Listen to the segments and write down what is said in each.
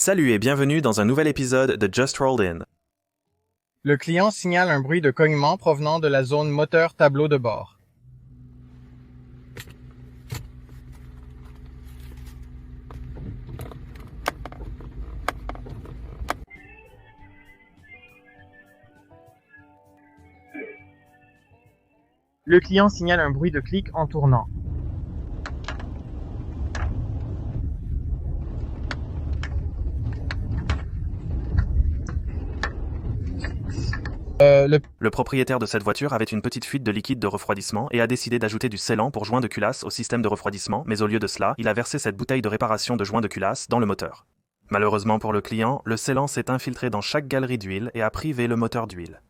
Salut et bienvenue dans un nouvel épisode de Just Rolled In. Le client signale un bruit de cognement provenant de la zone moteur tableau de bord. Le client signale un bruit de clic en tournant. Le propriétaire de cette voiture avait une petite fuite de liquide de refroidissement et a décidé d'ajouter du scellant pour joint de culasse au système de refroidissement, mais au lieu de cela, il a versé cette bouteille de réparation de joint de culasse dans le moteur. Malheureusement pour le client, le scellant s'est infiltré dans chaque galerie d'huile et a privé le moteur d'huile.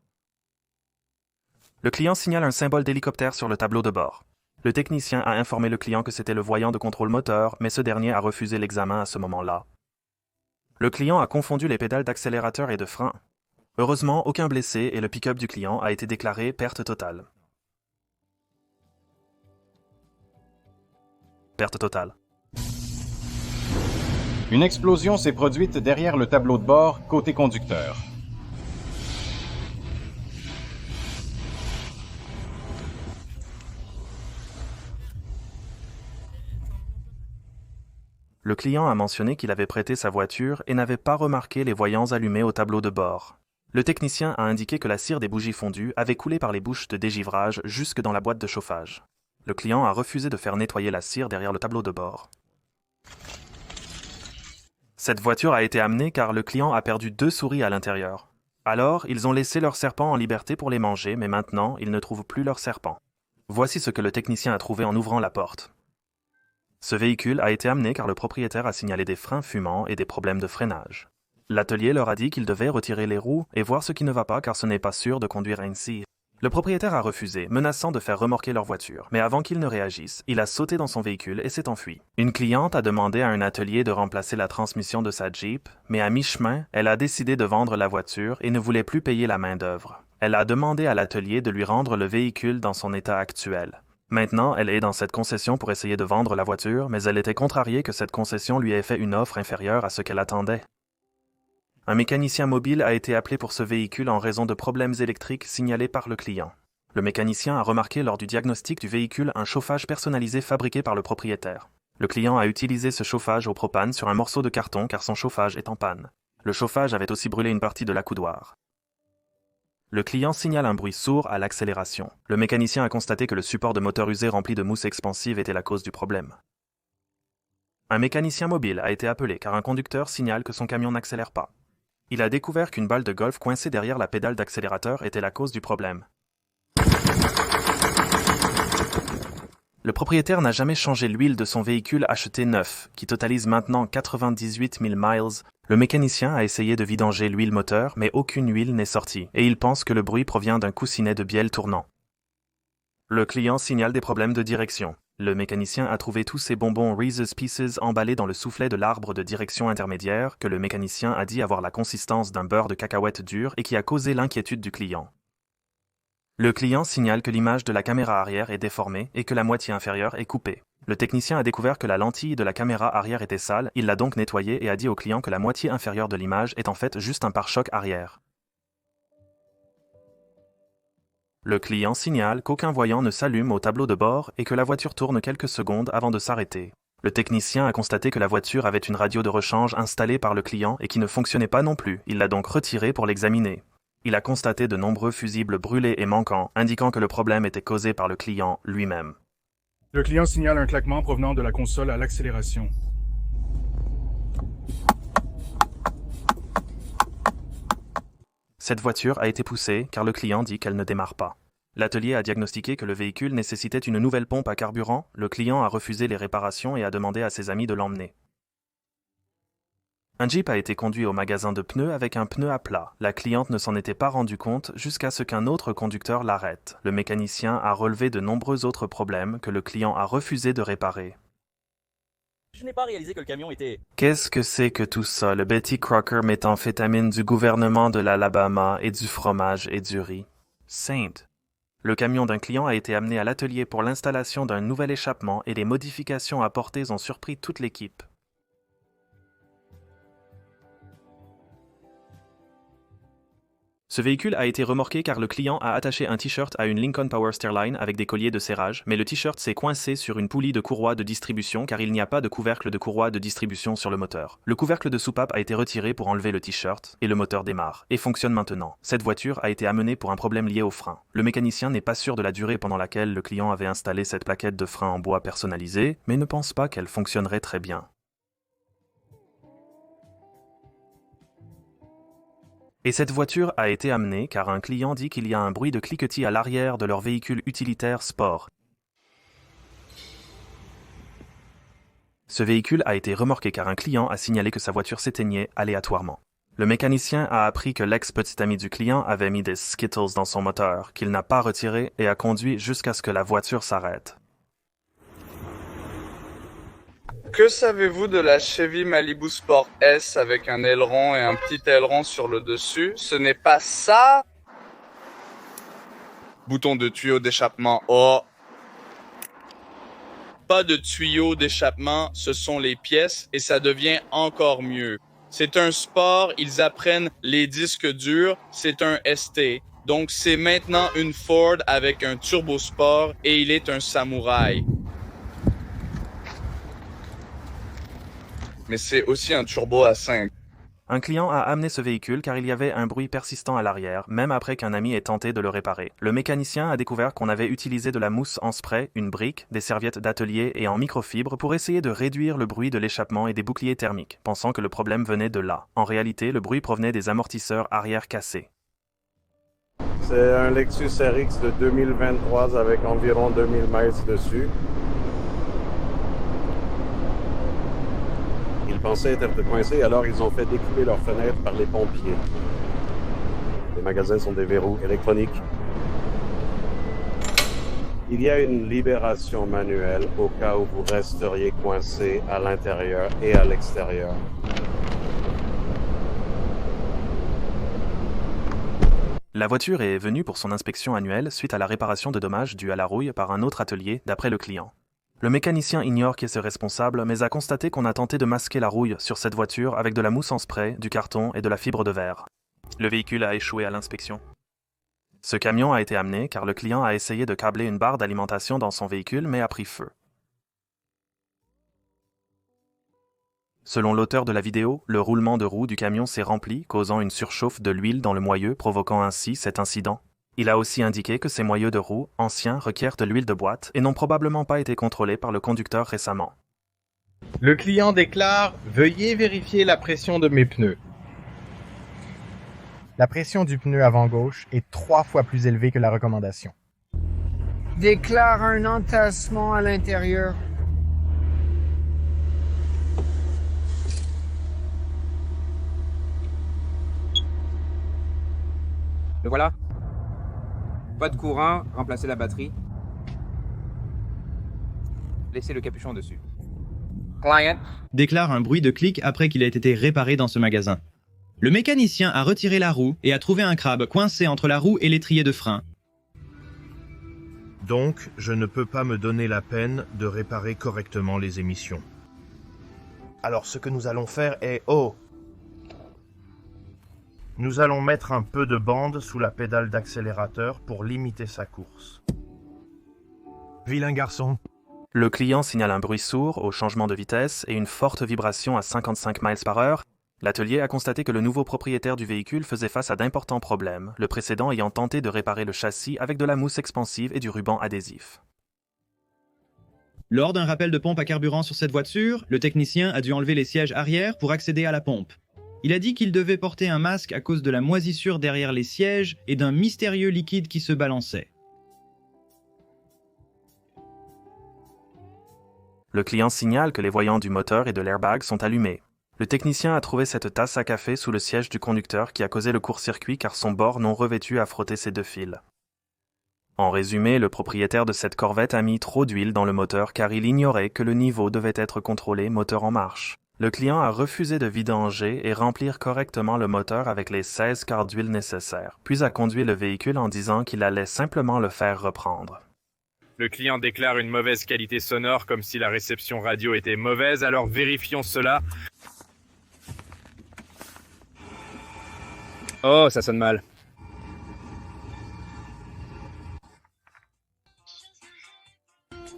Le client signale un symbole d'hélicoptère sur le tableau de bord. Le technicien a informé le client que c'était le voyant de contrôle moteur, mais ce dernier a refusé l'examen à ce moment-là. Le client a confondu les pédales d'accélérateur et de frein. Heureusement, aucun blessé et le pick-up du client a été déclaré perte totale. Perte totale. Une explosion s'est produite derrière le tableau de bord, côté conducteur. Le client a mentionné qu'il avait prêté sa voiture et n'avait pas remarqué les voyants allumés au tableau de bord. Le technicien a indiqué que la cire des bougies fondues avait coulé par les bouches de dégivrage jusque dans la boîte de chauffage. Le client a refusé de faire nettoyer la cire derrière le tableau de bord. Cette voiture a été amenée car le client a perdu 2 souris à l'intérieur. Alors, ils ont laissé leurs serpents en liberté pour les manger, mais maintenant, ils ne trouvent plus leurs serpents. Voici ce que le technicien a trouvé en ouvrant la porte. Ce véhicule a été amené car le propriétaire a signalé des freins fumants et des problèmes de freinage. L'atelier leur a dit qu'ils devaient retirer les roues et voir ce qui ne va pas car ce n'est pas sûr de conduire ainsi. Le propriétaire a refusé, menaçant de faire remorquer leur voiture, mais avant qu'ils ne réagissent, il a sauté dans son véhicule et s'est enfui. Une cliente a demandé à un atelier de remplacer la transmission de sa Jeep, mais à mi-chemin, elle a décidé de vendre la voiture et ne voulait plus payer la main-d'œuvre. Elle a demandé à l'atelier de lui rendre le véhicule dans son état actuel. Maintenant, elle est dans cette concession pour essayer de vendre la voiture, mais elle était contrariée que cette concession lui ait fait une offre inférieure à ce qu'elle attendait. Un mécanicien mobile a été appelé pour ce véhicule en raison de problèmes électriques signalés par le client. Le mécanicien a remarqué lors du diagnostic du véhicule un chauffage personnalisé fabriqué par le propriétaire. Le client a utilisé ce chauffage au propane sur un morceau de carton car son chauffage est en panne. Le chauffage avait aussi brûlé une partie de l'accoudoir. Le client signale un bruit sourd à l'accélération. Le mécanicien a constaté que le support de moteur usé rempli de mousse expansive était la cause du problème. Un mécanicien mobile a été appelé car un conducteur signale que son camion n'accélère pas. Il a découvert qu'une balle de golf coincée derrière la pédale d'accélérateur était la cause du problème. Le propriétaire n'a jamais changé l'huile de son véhicule acheté neuf, qui totalise maintenant 98 000 miles. Le mécanicien a essayé de vidanger l'huile moteur, mais aucune huile n'est sortie, et il pense que le bruit provient d'un coussinet de bielle tournant. Le client signale des problèmes de direction. Le mécanicien a trouvé tous ces bonbons Reese's Pieces emballés dans le soufflet de l'arbre de direction intermédiaire que le mécanicien a dit avoir la consistance d'un beurre de cacahuète dur et qui a causé l'inquiétude du client. Le client signale que l'image de la caméra arrière est déformée et que la moitié inférieure est coupée. Le technicien a découvert que la lentille de la caméra arrière était sale, il l'a donc nettoyée et a dit au client que la moitié inférieure de l'image est en fait juste un pare-choc arrière. Le client signale qu'aucun voyant ne s'allume au tableau de bord et que la voiture tourne quelques secondes avant de s'arrêter. Le technicien a constaté que la voiture avait une radio de rechange installée par le client et qui ne fonctionnait pas non plus. Il l'a donc retirée pour l'examiner. Il a constaté de nombreux fusibles brûlés et manquants, indiquant que le problème était causé par le client lui-même. Le client signale un claquement provenant de la console à l'accélération. Cette voiture a été poussée car le client dit qu'elle ne démarre pas. L'atelier a diagnostiqué que le véhicule nécessitait une nouvelle pompe à carburant, le client a refusé les réparations et a demandé à ses amis de l'emmener. Un Jeep a été conduit au magasin de pneus avec un pneu à plat. La cliente ne s'en était pas rendue compte jusqu'à ce qu'un autre conducteur l'arrête. Le mécanicien a relevé de nombreux autres problèmes que le client a refusé de réparer. Je n'ai pas réalisé que le camion était... Qu'est-ce que c'est que tout ça, le Betty Crocker méthamphétamine du gouvernement de l'Alabama et du fromage et du riz? Saint. Le camion d'un client a été amené à l'atelier pour l'installation d'un nouvel échappement et les modifications apportées ont surpris toute l'équipe. Ce véhicule a été remorqué car le client a attaché un t-shirt à une Lincoln Power Stairline avec des colliers de serrage, mais le t-shirt s'est coincé sur une poulie de courroie de distribution car il n'y a pas de couvercle de courroie de distribution sur le moteur. Le couvercle de soupape a été retiré pour enlever le t-shirt et le moteur démarre et fonctionne maintenant. Cette voiture a été amenée pour un problème lié au frein. Le mécanicien n'est pas sûr de la durée pendant laquelle le client avait installé cette plaquette de frein en bois personnalisée, mais ne pense pas qu'elle fonctionnerait très bien. Et cette voiture a été amenée car un client dit qu'il y a un bruit de cliquetis à l'arrière de leur véhicule utilitaire sport. Ce véhicule a été remorqué car un client a signalé que sa voiture s'éteignait aléatoirement. Le mécanicien a appris que l'ex-petit ami du client avait mis des Skittles dans son moteur, qu'il n'a pas retiré et a conduit jusqu'à ce que la voiture s'arrête. Que savez-vous de la Chevy Malibu Sport S avec un aileron et un petit aileron sur le dessus? Ce n'est pas ça! Bouton de tuyau d'échappement A. Pas de tuyau d'échappement, ce sont les pièces et ça devient encore mieux. C'est un sport, ils apprennent les disques durs, c'est un ST. Donc c'est maintenant une Ford avec un turbo sport et il est un samouraï. Mais c'est aussi un turbo à 5. Un client a amené ce véhicule car il y avait un bruit persistant à l'arrière, même après qu'un ami ait tenté de le réparer. Le mécanicien a découvert qu'on avait utilisé de la mousse en spray, une brique, des serviettes d'atelier et en microfibre pour essayer de réduire le bruit de l'échappement et des boucliers thermiques, pensant que le problème venait de là. En réalité, le bruit provenait des amortisseurs arrière cassés. C'est un Lexus RX de 2023 avec environ 2000 miles dessus. Ils pensaient être coincés, alors ils ont fait découper leurs fenêtres par les pompiers. Les magasins sont des verrous électroniques. Il y a une libération manuelle au cas où vous resteriez coincé à l'intérieur et à l'extérieur. La voiture est venue pour son inspection annuelle suite à la réparation de dommages dus à la rouille par un autre atelier, d'après le client. Le mécanicien ignore qui est ce responsable, mais a constaté qu'on a tenté de masquer la rouille sur cette voiture avec de la mousse en spray, du carton et de la fibre de verre. Le véhicule a échoué à l'inspection. Ce camion a été amené car le client a essayé de câbler une barre d'alimentation dans son véhicule mais a pris feu. Selon l'auteur de la vidéo, le roulement de roue du camion s'est rempli, causant une surchauffe de l'huile dans le moyeu, provoquant ainsi cet incident. Il a aussi indiqué que ces moyeux de roue, anciens, requièrent de l'huile de boîte et n'ont probablement pas été contrôlés par le conducteur récemment. Le client déclare « Veuillez vérifier la pression de mes pneus ». La pression du pneu avant gauche est 3 fois plus élevée que la recommandation. Déclare un entassement à l'intérieur. Le voilà. Pas de courant, remplacez la batterie. Laissez le capuchon dessus. Client déclare un bruit de clic après qu'il ait été réparé dans ce magasin. Le mécanicien a retiré la roue et a trouvé un crabe coincé entre la roue et l'étrier de frein. Donc, je ne peux pas me donner la peine de réparer correctement les émissions. Alors, ce que nous allons faire est... Oh! Nous allons mettre un peu de bande sous la pédale d'accélérateur pour limiter sa course. Vilain garçon. Le client signale un bruit sourd au changement de vitesse et une forte vibration à 55 miles par heure. L'atelier a constaté que le nouveau propriétaire du véhicule faisait face à d'importants problèmes, le précédent ayant tenté de réparer le châssis avec de la mousse expansive et du ruban adhésif. Lors d'un rappel de pompe à carburant sur cette voiture, le technicien a dû enlever les sièges arrière pour accéder à la pompe. Il a dit qu'il devait porter un masque à cause de la moisissure derrière les sièges et d'un mystérieux liquide qui se balançait. Le client signale que les voyants du moteur et de l'airbag sont allumés. Le technicien a trouvé cette tasse à café sous le siège du conducteur qui a causé le court-circuit car son bord non revêtu a frotté ses 2 fils. En résumé, le propriétaire de cette Corvette a mis trop d'huile dans le moteur car il ignorait que le niveau devait être contrôlé moteur en marche. Le client a refusé de vidanger et remplir correctement le moteur avec les 16 quarts d'huile nécessaires, puis a conduit le véhicule en disant qu'il allait simplement le faire reprendre. Le client déclare une mauvaise qualité sonore comme si la réception radio était mauvaise, alors vérifions cela. Oh, ça sonne mal.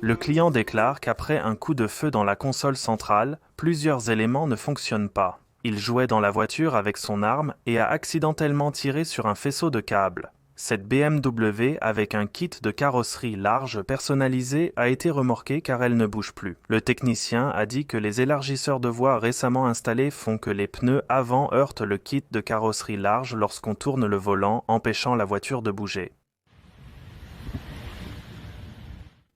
Le client déclare qu'après un coup de feu dans la console centrale, plusieurs éléments ne fonctionnent pas. Il jouait dans la voiture avec son arme et a accidentellement tiré sur un faisceau de câbles. Cette BMW avec un kit de carrosserie large personnalisé a été remorquée car elle ne bouge plus. Le technicien a dit que les élargisseurs de voie récemment installés font que les pneus avant heurtent le kit de carrosserie large lorsqu'on tourne le volant, empêchant la voiture de bouger.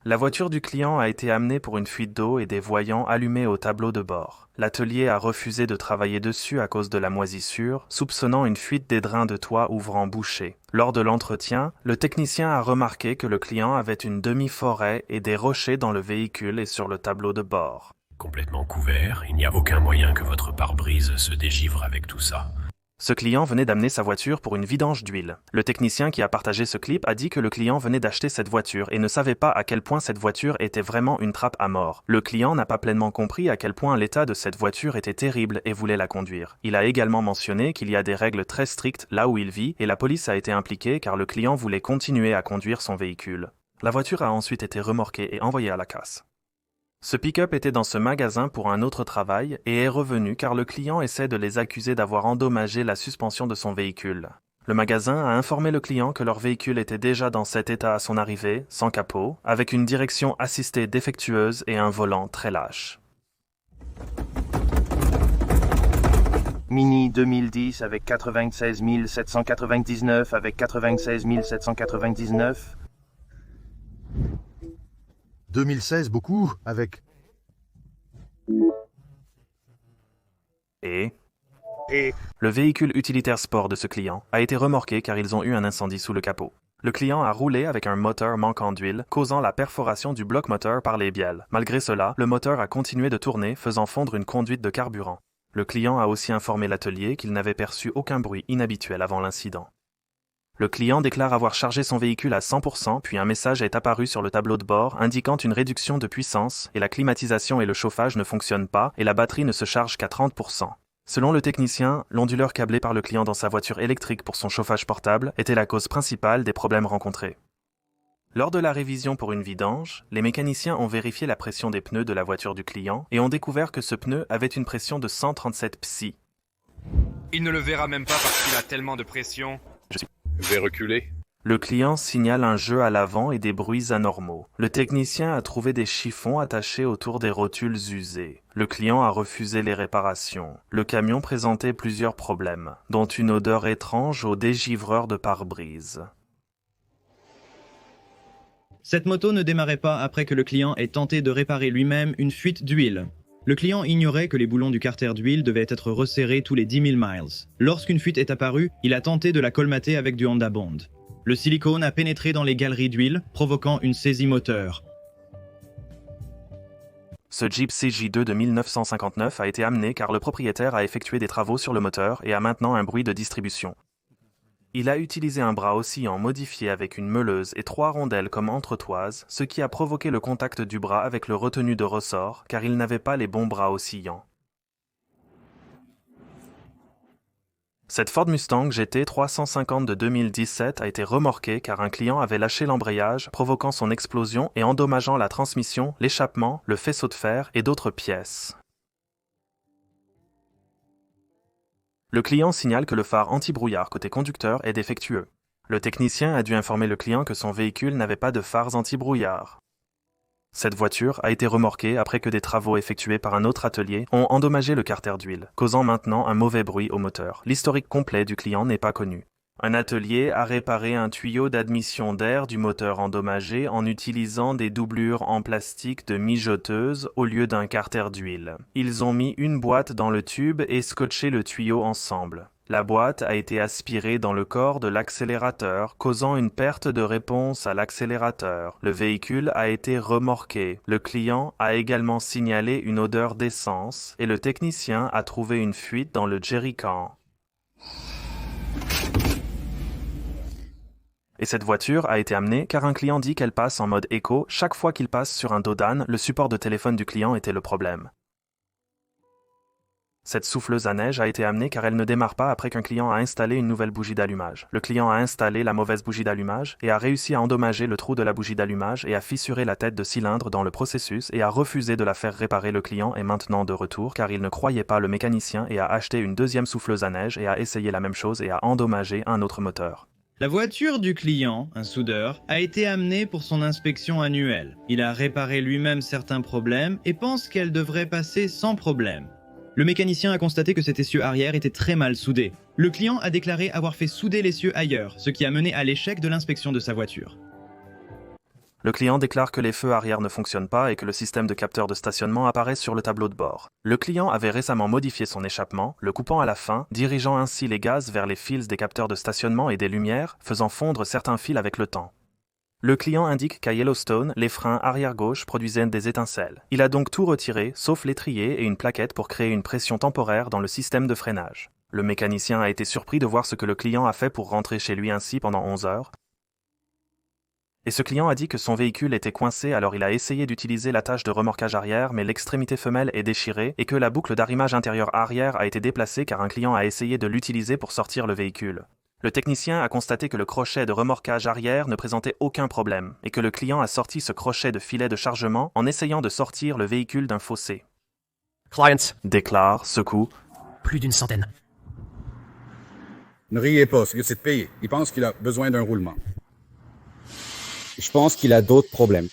La voiture du client a été amenée pour une fuite d'eau et des voyants allumés au tableau de bord. L'atelier a refusé de travailler dessus à cause de la moisissure, soupçonnant une fuite des drains de toit ouvrant bouchés. Lors de l'entretien, le technicien a remarqué que le client avait une demi-forêt et des rochers dans le véhicule et sur le tableau de bord. Complètement couvert, il n'y a aucun moyen que votre pare-brise se dégivre avec tout ça. Ce client venait d'amener sa voiture pour une vidange d'huile. Le technicien qui a partagé ce clip a dit que le client venait d'acheter cette voiture et ne savait pas à quel point cette voiture était vraiment une trappe à mort. Le client n'a pas pleinement compris à quel point l'état de cette voiture était terrible et voulait la conduire. Il a également mentionné qu'il y a des règles très strictes là où il vit et la police a été impliquée car le client voulait continuer à conduire son véhicule. La voiture a ensuite été remorquée et envoyée à la casse. Ce pick-up était dans ce magasin pour un autre travail et est revenu car le client essaie de les accuser d'avoir endommagé la suspension de son véhicule. Le magasin a informé le client que leur véhicule était déjà dans cet état à son arrivée, sans capot, avec une direction assistée défectueuse et un volant très lâche. Mini 2010 avec 96 799 avec 96 799. 2016, beaucoup, avec... Et le véhicule utilitaire sport de ce client a été remorqué car ils ont eu un incendie sous le capot. Le client a roulé avec un moteur manquant d'huile, causant la perforation du bloc moteur par les bielles. Malgré cela, le moteur a continué de tourner, faisant fondre une conduite de carburant. Le client a aussi informé l'atelier qu'il n'avait perçu aucun bruit inhabituel avant l'incident. Le client déclare avoir chargé son véhicule à 100%, puis un message est apparu sur le tableau de bord indiquant une réduction de puissance et la climatisation et le chauffage ne fonctionnent pas et la batterie ne se charge qu'à 30%. Selon le technicien, l'onduleur câblé par le client dans sa voiture électrique pour son chauffage portable était la cause principale des problèmes rencontrés. Lors de la révision pour une vidange, les mécaniciens ont vérifié la pression des pneus de la voiture du client et ont découvert que ce pneu avait une pression de 137 psi. Il ne le verra même pas parce qu'il a tellement de pression. Je vais reculer. Le client signale un jeu à l'avant et des bruits anormaux. Le technicien a trouvé des chiffons attachés autour des rotules usées. Le client a refusé les réparations. Le camion présentait plusieurs problèmes, dont une odeur étrange au dégivreur de pare-brise. Cette moto ne démarrait pas après que le client ait tenté de réparer lui-même une fuite d'huile. Le client ignorait que les boulons du carter d'huile devaient être resserrés tous les 10 000 miles. Lorsqu'une fuite est apparue, il a tenté de la colmater avec du Honda Bond. Le silicone a pénétré dans les galeries d'huile, provoquant une saisie moteur. Ce Jeep CJ2 de 1959 a été amené car le propriétaire a effectué des travaux sur le moteur et a maintenant un bruit de distribution. Il a utilisé un bras oscillant modifié avec une meuleuse et 3 rondelles comme entretoises, ce qui a provoqué le contact du bras avec le retenu de ressort, car il n'avait pas les bons bras oscillants. Cette Ford Mustang GT 350 de 2017 a été remorquée car un client avait lâché l'embrayage, provoquant son explosion et endommageant la transmission, l'échappement, le faisceau de fer et d'autres pièces. Le client signale que le phare anti-brouillard côté conducteur est défectueux. Le technicien a dû informer le client que son véhicule n'avait pas de phares anti-brouillard. Cette voiture a été remorquée après que des travaux effectués par un autre atelier ont endommagé le carter d'huile, causant maintenant un mauvais bruit au moteur. L'historique complet du client n'est pas connu. Un atelier a réparé un tuyau d'admission d'air du moteur endommagé en utilisant des doublures en plastique de mijoteuse au lieu d'un carter d'huile. Ils ont mis une boîte dans le tube et scotché le tuyau ensemble. La boîte a été aspirée dans le corps de l'accélérateur, causant une perte de réponse à l'accélérateur. Le véhicule a été remorqué. Le client a également signalé une odeur d'essence et le technicien a trouvé une fuite dans le jerrycan. Et cette voiture a été amenée car un client dit qu'elle passe en mode éco. Chaque fois qu'il passe sur un dos d'âne, le support de téléphone du client était le problème. Cette souffleuse à neige a été amenée car elle ne démarre pas après qu'un client a installé une nouvelle bougie d'allumage. Le client a installé la mauvaise bougie d'allumage et a réussi à endommager le trou de la bougie d'allumage et à fissurer la tête de cylindre dans le processus et a refusé de la faire réparer. Le client est maintenant de retour car il ne croyait pas le mécanicien et a acheté une deuxième souffleuse à neige et a essayé la même chose et a endommagé un autre moteur. La voiture du client, un soudeur, a été amenée pour son inspection annuelle. Il a réparé lui-même certains problèmes et pense qu'elle devrait passer sans problème. Le mécanicien a constaté que cet essieu arrière était très mal soudé. Le client a déclaré avoir fait souder l'essieu ailleurs, ce qui a mené à l'échec de l'inspection de sa voiture. Le client déclare que les feux arrière ne fonctionnent pas et que le système de capteur de stationnement apparaît sur le tableau de bord. Le client avait récemment modifié son échappement, le coupant à la fin, dirigeant ainsi les gaz vers les fils des capteurs de stationnement et des lumières, faisant fondre certains fils avec le temps. Le client indique qu'à Yellowstone, les freins arrière-gauche produisaient des étincelles. Il a donc tout retiré, sauf l'étrier et une plaquette pour créer une pression temporaire dans le système de freinage. Le mécanicien a été surpris de voir ce que le client a fait pour rentrer chez lui ainsi pendant 11 heures. Et ce client a dit que son véhicule était coincé, alors il a essayé d'utiliser l'attache de remorquage arrière, mais l'extrémité femelle est déchirée et que la boucle d'arrimage intérieur arrière a été déplacée car un client a essayé de l'utiliser pour sortir le véhicule. Le technicien a constaté que le crochet de remorquage arrière ne présentait aucun problème et que le client a sorti ce crochet de filet de chargement en essayant de sortir le véhicule d'un fossé. Clients. Déclare, secoue. Plus d'une centaine. Ne riez pas, c'est de payer. Il pense qu'il a besoin d'un roulement. Je pense qu'il a d'autres problèmes.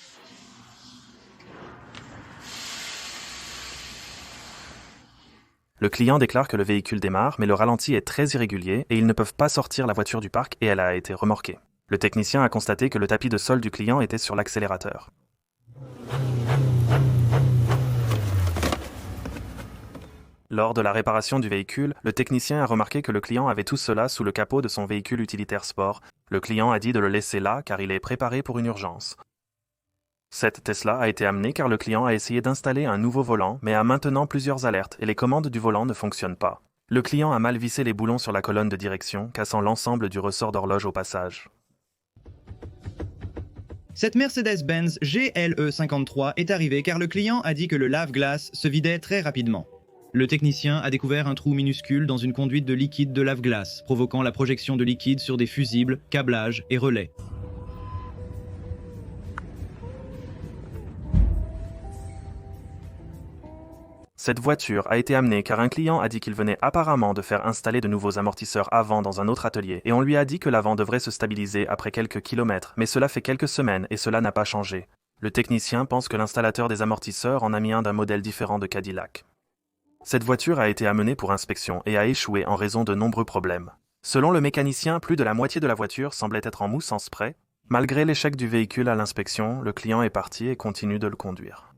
Le client déclare que le véhicule démarre, mais le ralenti est très irrégulier et ils ne peuvent pas sortir la voiture du parc et elle a été remorquée. Le technicien a constaté que le tapis de sol du client était sur l'accélérateur. Lors de la réparation du véhicule, le technicien a remarqué que le client avait tout cela sous le capot de son véhicule utilitaire sport. Le client a dit de le laisser là car il est préparé pour une urgence. Cette Tesla a été amenée car le client a essayé d'installer un nouveau volant, mais a maintenant plusieurs alertes et les commandes du volant ne fonctionnent pas. Le client a mal vissé les boulons sur la colonne de direction, cassant l'ensemble du ressort d'horloge au passage. Cette Mercedes-Benz GLE 53 est arrivée car le client a dit que le lave-glace se vidait très rapidement. Le technicien a découvert un trou minuscule dans une conduite de liquide de lave-glace, provoquant la projection de liquide sur des fusibles, câblages et relais. Cette voiture a été amenée car un client a dit qu'il venait apparemment de faire installer de nouveaux amortisseurs avant dans un autre atelier et on lui a dit que l'avant devrait se stabiliser après quelques kilomètres, mais cela fait quelques semaines et cela n'a pas changé. Le technicien pense que l'installateur des amortisseurs en a mis un d'un modèle différent de Cadillac. Cette voiture a été amenée pour inspection et a échoué en raison de nombreux problèmes. Selon le mécanicien, plus de la moitié de la voiture semblait être en mousse en spray. Malgré l'échec du véhicule à l'inspection, le client est parti et continue de le conduire.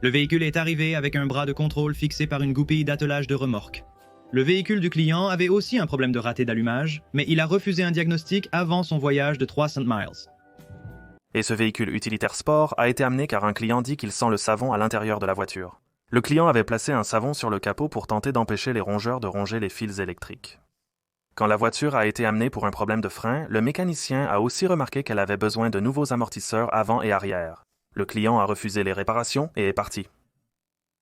Le véhicule est arrivé avec un bras de contrôle fixé par une goupille d'attelage de remorque. Le véhicule du client avait aussi un problème de raté d'allumage, mais il a refusé un diagnostic avant son voyage de 300 miles. Et ce véhicule utilitaire sport a été amené car un client dit qu'il sent le savon à l'intérieur de la voiture. Le client avait placé un savon sur le capot pour tenter d'empêcher les rongeurs de ronger les fils électriques. Quand la voiture a été amenée pour un problème de frein, le mécanicien a aussi remarqué qu'elle avait besoin de nouveaux amortisseurs avant et arrière. Le client a refusé les réparations et est parti.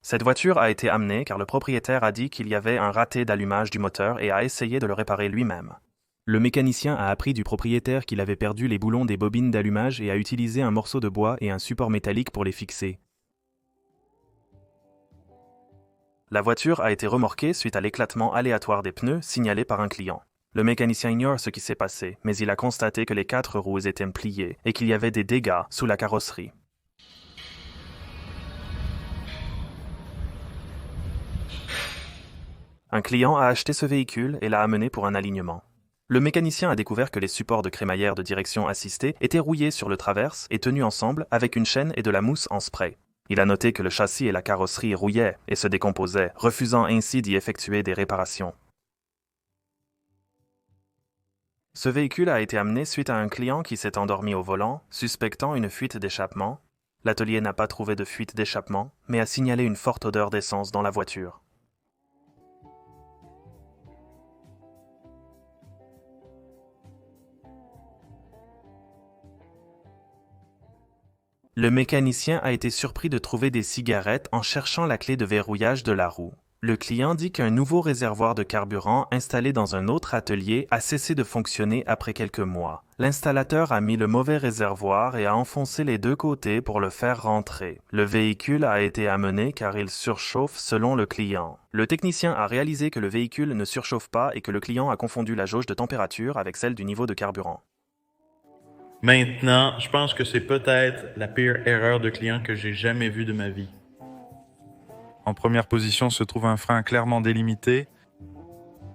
Cette voiture a été amenée car le propriétaire a dit qu'il y avait un raté d'allumage du moteur et a essayé de le réparer lui-même. Le mécanicien a appris du propriétaire qu'il avait perdu les boulons des bobines d'allumage et a utilisé un morceau de bois et un support métallique pour les fixer. La voiture a été remorquée suite à l'éclatement aléatoire des pneus signalé par un client. Le mécanicien ignore ce qui s'est passé, mais il a constaté que les 4 roues étaient pliées et qu'il y avait des dégâts sous la carrosserie. Un client a acheté ce véhicule et l'a amené pour un alignement. Le mécanicien a découvert que les supports de crémaillère de direction assistée étaient rouillés sur le traverse et tenus ensemble avec une chaîne et de la mousse en spray. Il a noté que le châssis et la carrosserie rouillaient et se décomposaient, refusant ainsi d'y effectuer des réparations. Ce véhicule a été amené suite à un client qui s'est endormi au volant, suspectant une fuite d'échappement. L'atelier n'a pas trouvé de fuite d'échappement, mais a signalé une forte odeur d'essence dans la voiture. Le mécanicien a été surpris de trouver des cigarettes en cherchant la clé de verrouillage de la roue. Le client dit qu'un nouveau réservoir de carburant installé dans un autre atelier a cessé de fonctionner après quelques mois. L'installateur a mis le mauvais réservoir et a enfoncé les deux côtés pour le faire rentrer. Le véhicule a été amené car il surchauffe selon le client. Le technicien a réalisé que le véhicule ne surchauffe pas et que le client a confondu la jauge de température avec celle du niveau de carburant. Maintenant, je pense que c'est peut-être la pire erreur de client que j'ai jamais vue de ma vie. En première position se trouve un frein clairement délimité.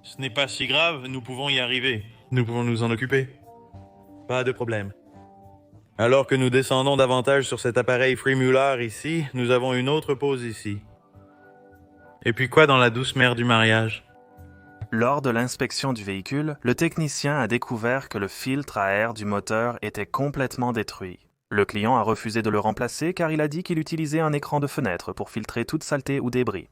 Ce n'est pas si grave, nous pouvons y arriver. Nous pouvons nous en occuper. Pas de problème. Alors que nous descendons davantage sur cet appareil Freemuller ici, nous avons une autre pause ici. Et puis quoi dans la douce mer du mariage? Lors de l'inspection du véhicule, le technicien a découvert que le filtre à air du moteur était complètement détruit. Le client a refusé de le remplacer car il a dit qu'il utilisait un écran de fenêtre pour filtrer toute saleté ou débris.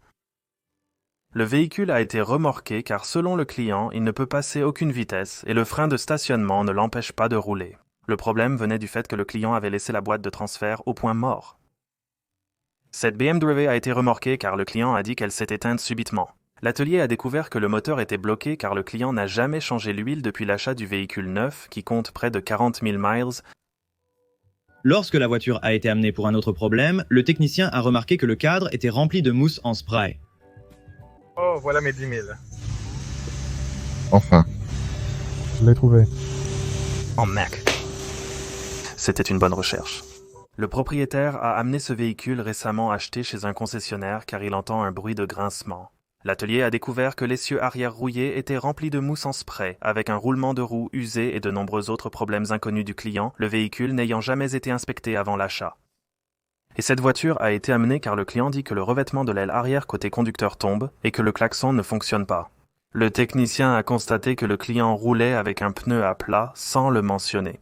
Le véhicule a été remorqué car selon le client, il ne peut passer aucune vitesse et le frein de stationnement ne l'empêche pas de rouler. Le problème venait du fait que le client avait laissé la boîte de transfert au point mort. Cette BMW a été remorquée car le client a dit qu'elle s'est éteinte subitement. L'atelier a découvert que le moteur était bloqué car le client n'a jamais changé l'huile depuis l'achat du véhicule neuf qui compte près de 40 000 miles. Lorsque la voiture a été amenée pour un autre problème, le technicien a remarqué que le cadre était rempli de mousse en spray. Oh, voilà mes 10 000. Enfin. Je l'ai trouvé. En Mac. C'était une bonne recherche. Le propriétaire a amené ce véhicule récemment acheté chez un concessionnaire car il entend un bruit de grincement. L'atelier a découvert que l'essieu arrière rouillé était rempli de mousse en spray, avec un roulement de roue usé et de nombreux autres problèmes inconnus du client, le véhicule n'ayant jamais été inspecté avant l'achat. Et cette voiture a été amenée car le client dit que le revêtement de l'aile arrière côté conducteur tombe et que le klaxon ne fonctionne pas. Le technicien a constaté que le client roulait avec un pneu à plat sans le mentionner.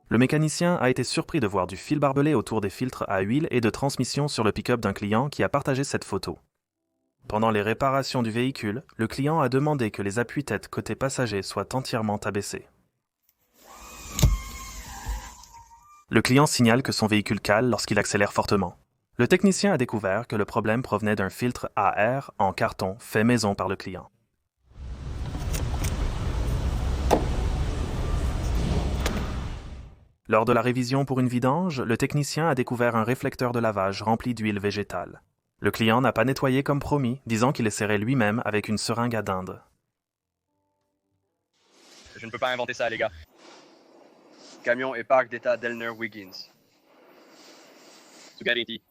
Le mécanicien a été surpris de voir du fil barbelé autour des filtres à huile et de transmission sur le pick-up d'un client qui a partagé cette photo. Pendant les réparations du véhicule, le client a demandé que les appuis-têtes côté passager soient entièrement abaissés. Le client signale que son véhicule cale lorsqu'il accélère fortement. Le technicien a découvert que le problème provenait d'un filtre à air en carton fait maison par le client. Lors de la révision pour une vidange, le technicien a découvert un réflecteur de lavage rempli d'huile végétale. Le client n'a pas nettoyé comme promis, disant qu'il essaierait lui-même avec une seringue à dinde. Je ne peux pas inventer ça, les gars. Camion et parc d'état d'Elner Wiggins. Spaghetti.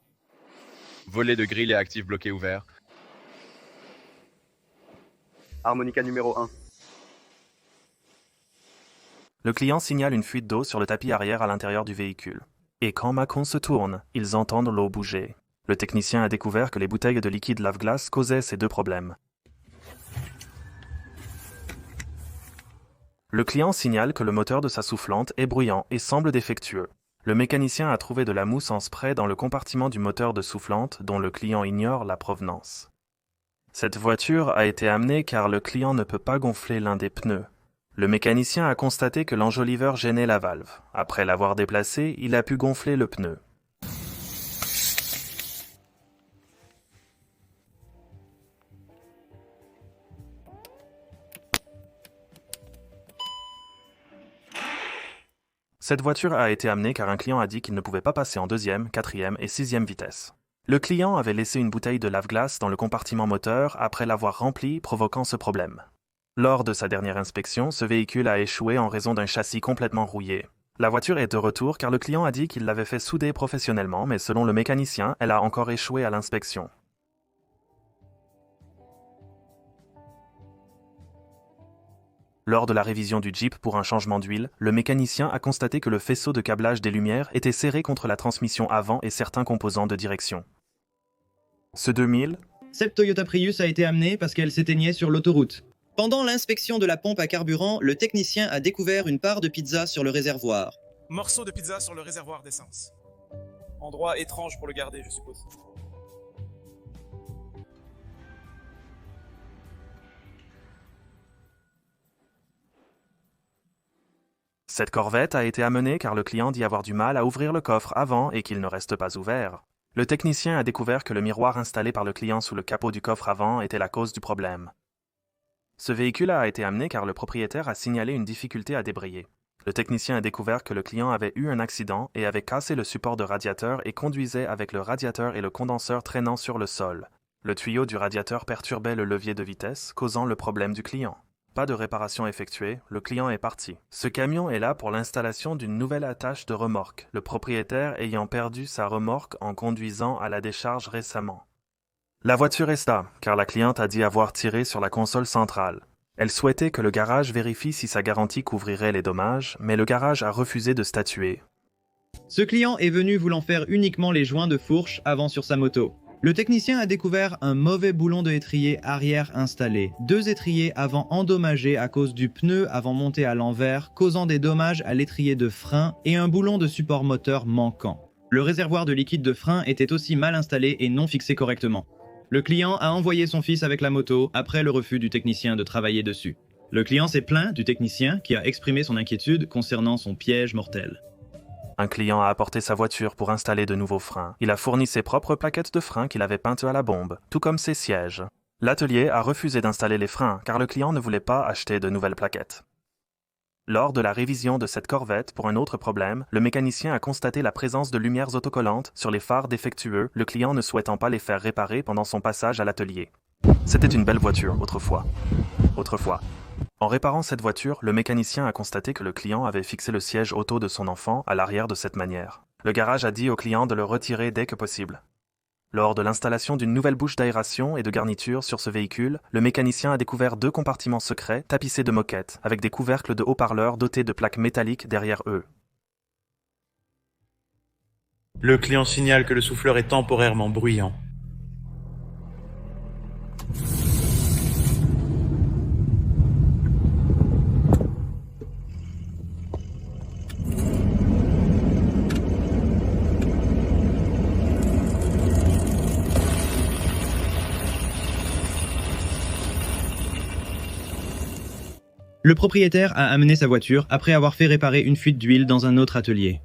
Volet de grille et actif bloqué ouvert. Harmonica numéro 1. Le client signale une fuite d'eau sur le tapis arrière à l'intérieur du véhicule. Et quand Macon se tourne, ils entendent l'eau bouger. Le technicien a découvert que les bouteilles de liquide lave-glace causaient ces deux problèmes. Le client signale que le moteur de sa soufflante est bruyant et semble défectueux. Le mécanicien a trouvé de la mousse en spray dans le compartiment du moteur de soufflante dont le client ignore la provenance. Cette voiture a été amenée car le client ne peut pas gonfler l'un des pneus. Le mécanicien a constaté que l'enjoliveur gênait la valve. Après l'avoir déplacé, il a pu gonfler le pneu. Cette voiture a été amenée car un client a dit qu'il ne pouvait pas passer en 2e, 4e et 6e vitesse. Le client avait laissé une bouteille de lave-glace dans le compartiment moteur après l'avoir remplie, provoquant ce problème. Lors de sa dernière inspection, ce véhicule a échoué en raison d'un châssis complètement rouillé. La voiture est de retour car le client a dit qu'il l'avait fait souder professionnellement, mais selon le mécanicien, elle a encore échoué à l'inspection. Lors de la révision du Jeep pour un changement d'huile, le mécanicien a constaté que le faisceau de câblage des lumières était serré contre la transmission avant et certains composants de direction. Ce 2000, Cette Toyota Prius a été amenée parce qu'elle s'éteignait sur l'autoroute. Pendant l'inspection de la pompe à carburant, le technicien a découvert une part de pizza sur le réservoir. Morceau de pizza sur le réservoir d'essence. Endroit étrange pour le garder, je suppose. Cette corvette a été amenée car le client dit avoir du mal à ouvrir le coffre avant et qu'il ne reste pas ouvert. Le technicien a découvert que le miroir installé par le client sous le capot du coffre avant était la cause du problème. Ce véhicule a été amené car le propriétaire a signalé une difficulté à débrayer. Le technicien a découvert que le client avait eu un accident et avait cassé le support de radiateur et conduisait avec le radiateur et le condenseur traînant sur le sol. Le tuyau du radiateur perturbait le levier de vitesse, causant le problème du client. Pas de réparation effectuée, le client est parti. Ce camion est là pour l'installation d'une nouvelle attache de remorque, le propriétaire ayant perdu sa remorque en conduisant à la décharge récemment. La voiture resta, car la cliente a dit avoir tiré sur la console centrale. Elle souhaitait que le garage vérifie si sa garantie couvrirait les dommages, mais le garage a refusé de statuer. Ce client est venu voulant faire uniquement les joints de fourche avant sur sa moto. Le technicien a découvert un mauvais boulon de étrier arrière installé, 2 étriers avant endommagés à cause du pneu avant monté à l'envers, causant des dommages à l'étrier de frein et un boulon de support moteur manquant. Le réservoir de liquide de frein était aussi mal installé et non fixé correctement. Le client a envoyé son fils avec la moto après le refus du technicien de travailler dessus. Le client s'est plaint du technicien qui a exprimé son inquiétude concernant son piège mortel. Un client a apporté sa voiture pour installer de nouveaux freins. Il a fourni ses propres plaquettes de freins qu'il avait peintes à la bombe, tout comme ses sièges. L'atelier a refusé d'installer les freins car le client ne voulait pas acheter de nouvelles plaquettes. Lors de la révision de cette corvette pour un autre problème, le mécanicien a constaté la présence de lumières autocollantes sur les phares défectueux, le client ne souhaitant pas les faire réparer pendant son passage à l'atelier. C'était une belle voiture autrefois. En réparant cette voiture, le mécanicien a constaté que le client avait fixé le siège auto de son enfant à l'arrière de cette manière. Le garage a dit au client de le retirer dès que possible. Lors de l'installation d'une nouvelle bouche d'aération et de garniture sur ce véhicule, le mécanicien a découvert 2 compartiments secrets tapissés de moquettes, avec des couvercles de haut-parleurs dotés de plaques métalliques derrière eux. Le client signale que le souffleur est temporairement bruyant. Le propriétaire a amené sa voiture après avoir fait réparer une fuite d'huile dans un autre atelier.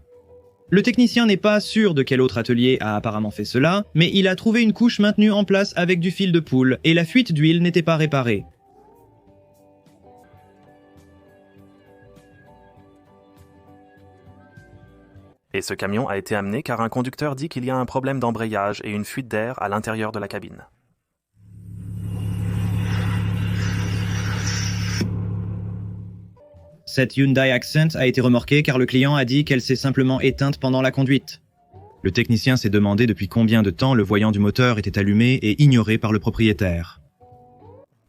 Le technicien n'est pas sûr de quel autre atelier a apparemment fait cela, mais il a trouvé une couche maintenue en place avec du fil de poule et la fuite d'huile n'était pas réparée. Et ce camion a été amené car un conducteur dit qu'il y a un problème d'embrayage et une fuite d'air à l'intérieur de la cabine. Cette Hyundai Accent a été remorquée car le client a dit qu'elle s'est simplement éteinte pendant la conduite. Le technicien s'est demandé depuis combien de temps le voyant du moteur était allumé et ignoré par le propriétaire.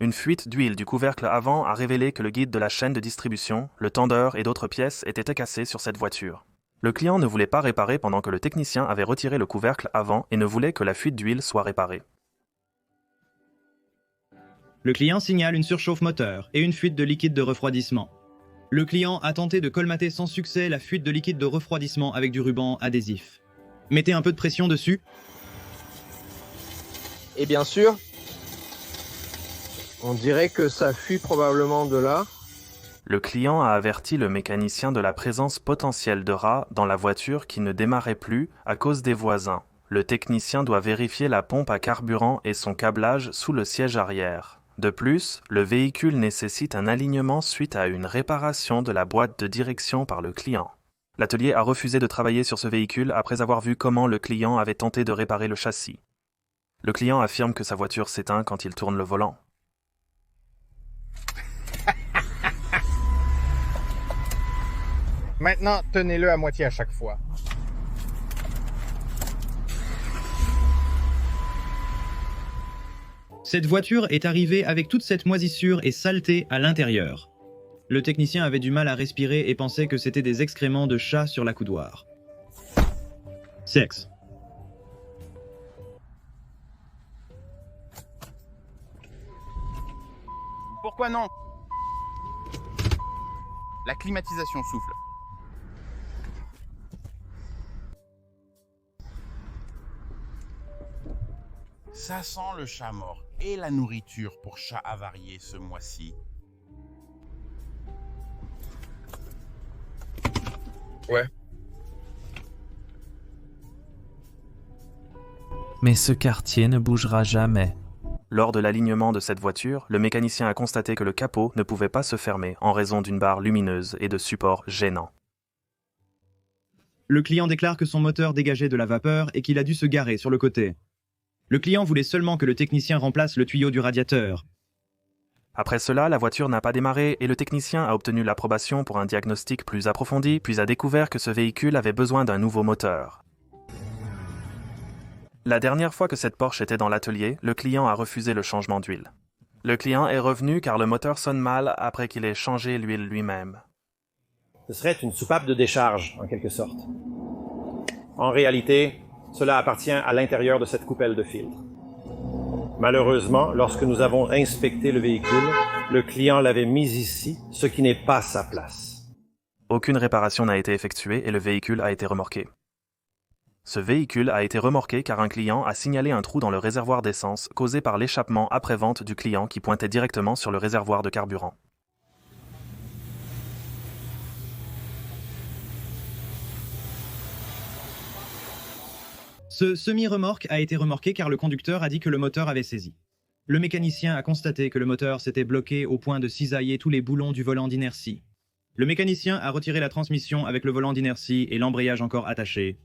Une fuite d'huile du couvercle avant a révélé que le guide de la chaîne de distribution, le tendeur et d'autres pièces étaient cassés sur cette voiture. Le client ne voulait pas réparer pendant que le technicien avait retiré le couvercle avant et ne voulait que la fuite d'huile soit réparée. Le client signale une surchauffe moteur et une fuite de liquide de refroidissement. Le client a tenté de colmater sans succès la fuite de liquide de refroidissement avec du ruban adhésif. Mettez un peu de pression dessus. Et bien sûr, on dirait que ça fuit probablement de là. Le client a averti le mécanicien de la présence potentielle de rats dans la voiture qui ne démarrait plus à cause des voisins. Le technicien doit vérifier la pompe à carburant et son câblage sous le siège arrière. De plus, le véhicule nécessite un alignement suite à une réparation de la boîte de direction par le client. L'atelier a refusé de travailler sur ce véhicule après avoir vu comment le client avait tenté de réparer le châssis. Le client affirme que sa voiture s'éteint quand il tourne le volant. Maintenant, tenez-le à moitié à chaque fois. Cette voiture est arrivée avec toute cette moisissure et saleté à l'intérieur. Le technicien avait du mal à respirer et pensait que c'était des excréments de chat sur la coudoir. Sexe. Pourquoi non? La climatisation souffle. Ça sent le chat mort et la nourriture pour chat avarié ce mois-ci. Ouais. Mais ce quartier ne bougera jamais. Lors de l'alignement de cette voiture, le mécanicien a constaté que le capot ne pouvait pas se fermer en raison d'une barre lumineuse et de supports gênants. Le client déclare que son moteur dégageait de la vapeur et qu'il a dû se garer sur le côté. Le client voulait seulement que le technicien remplace le tuyau du radiateur. Après cela, la voiture n'a pas démarré et le technicien a obtenu l'approbation pour un diagnostic plus approfondi, puis a découvert que ce véhicule avait besoin d'un nouveau moteur. La dernière fois que cette Porsche était dans l'atelier, le client a refusé le changement d'huile. Le client est revenu car le moteur sonne mal après qu'il ait changé l'huile lui-même. Ce serait une soupape de décharge, en quelque sorte. En réalité, cela appartient à l'intérieur de cette coupelle de filtre. Malheureusement, lorsque nous avons inspecté le véhicule, le client l'avait mise ici, ce qui n'est pas sa place. Aucune réparation n'a été effectuée et le véhicule a été remorqué. Ce véhicule a été remorqué car un client a signalé un trou dans le réservoir d'essence causé par l'échappement après-vente du client qui pointait directement sur le réservoir de carburant. Ce semi-remorque a été remorqué car le conducteur a dit que le moteur avait saisi. Le mécanicien a constaté que le moteur s'était bloqué au point de cisailler tous les boulons du volant d'inertie. Le mécanicien a retiré la transmission avec le volant d'inertie et l'embrayage encore attaché.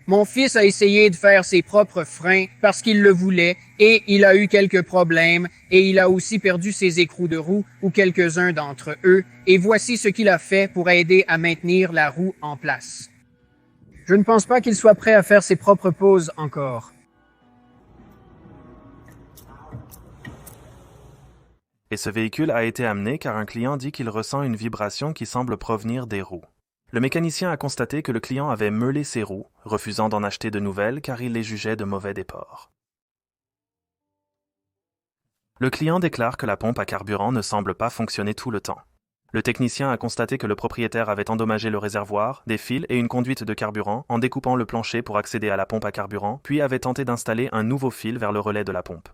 Mon fils a essayé de faire ses propres freins parce qu'il le voulait et il a eu quelques problèmes et il a aussi perdu ses écrous de roue ou quelques-uns d'entre eux et voici ce qu'il a fait pour aider à maintenir la roue en place. Je ne pense pas qu'il soit prêt à faire ses propres pauses encore. Et ce véhicule a été amené car un client dit qu'il ressent une vibration qui semble provenir des roues. Le mécanicien a constaté que le client avait meulé ses roues, refusant d'en acheter de nouvelles car il les jugeait de mauvais déport. Le client déclare que la pompe à carburant ne semble pas fonctionner tout le temps. Le technicien a constaté que le propriétaire avait endommagé le réservoir, des fils et une conduite de carburant en découpant le plancher pour accéder à la pompe à carburant, puis avait tenté d'installer un nouveau fil vers le relais de la pompe.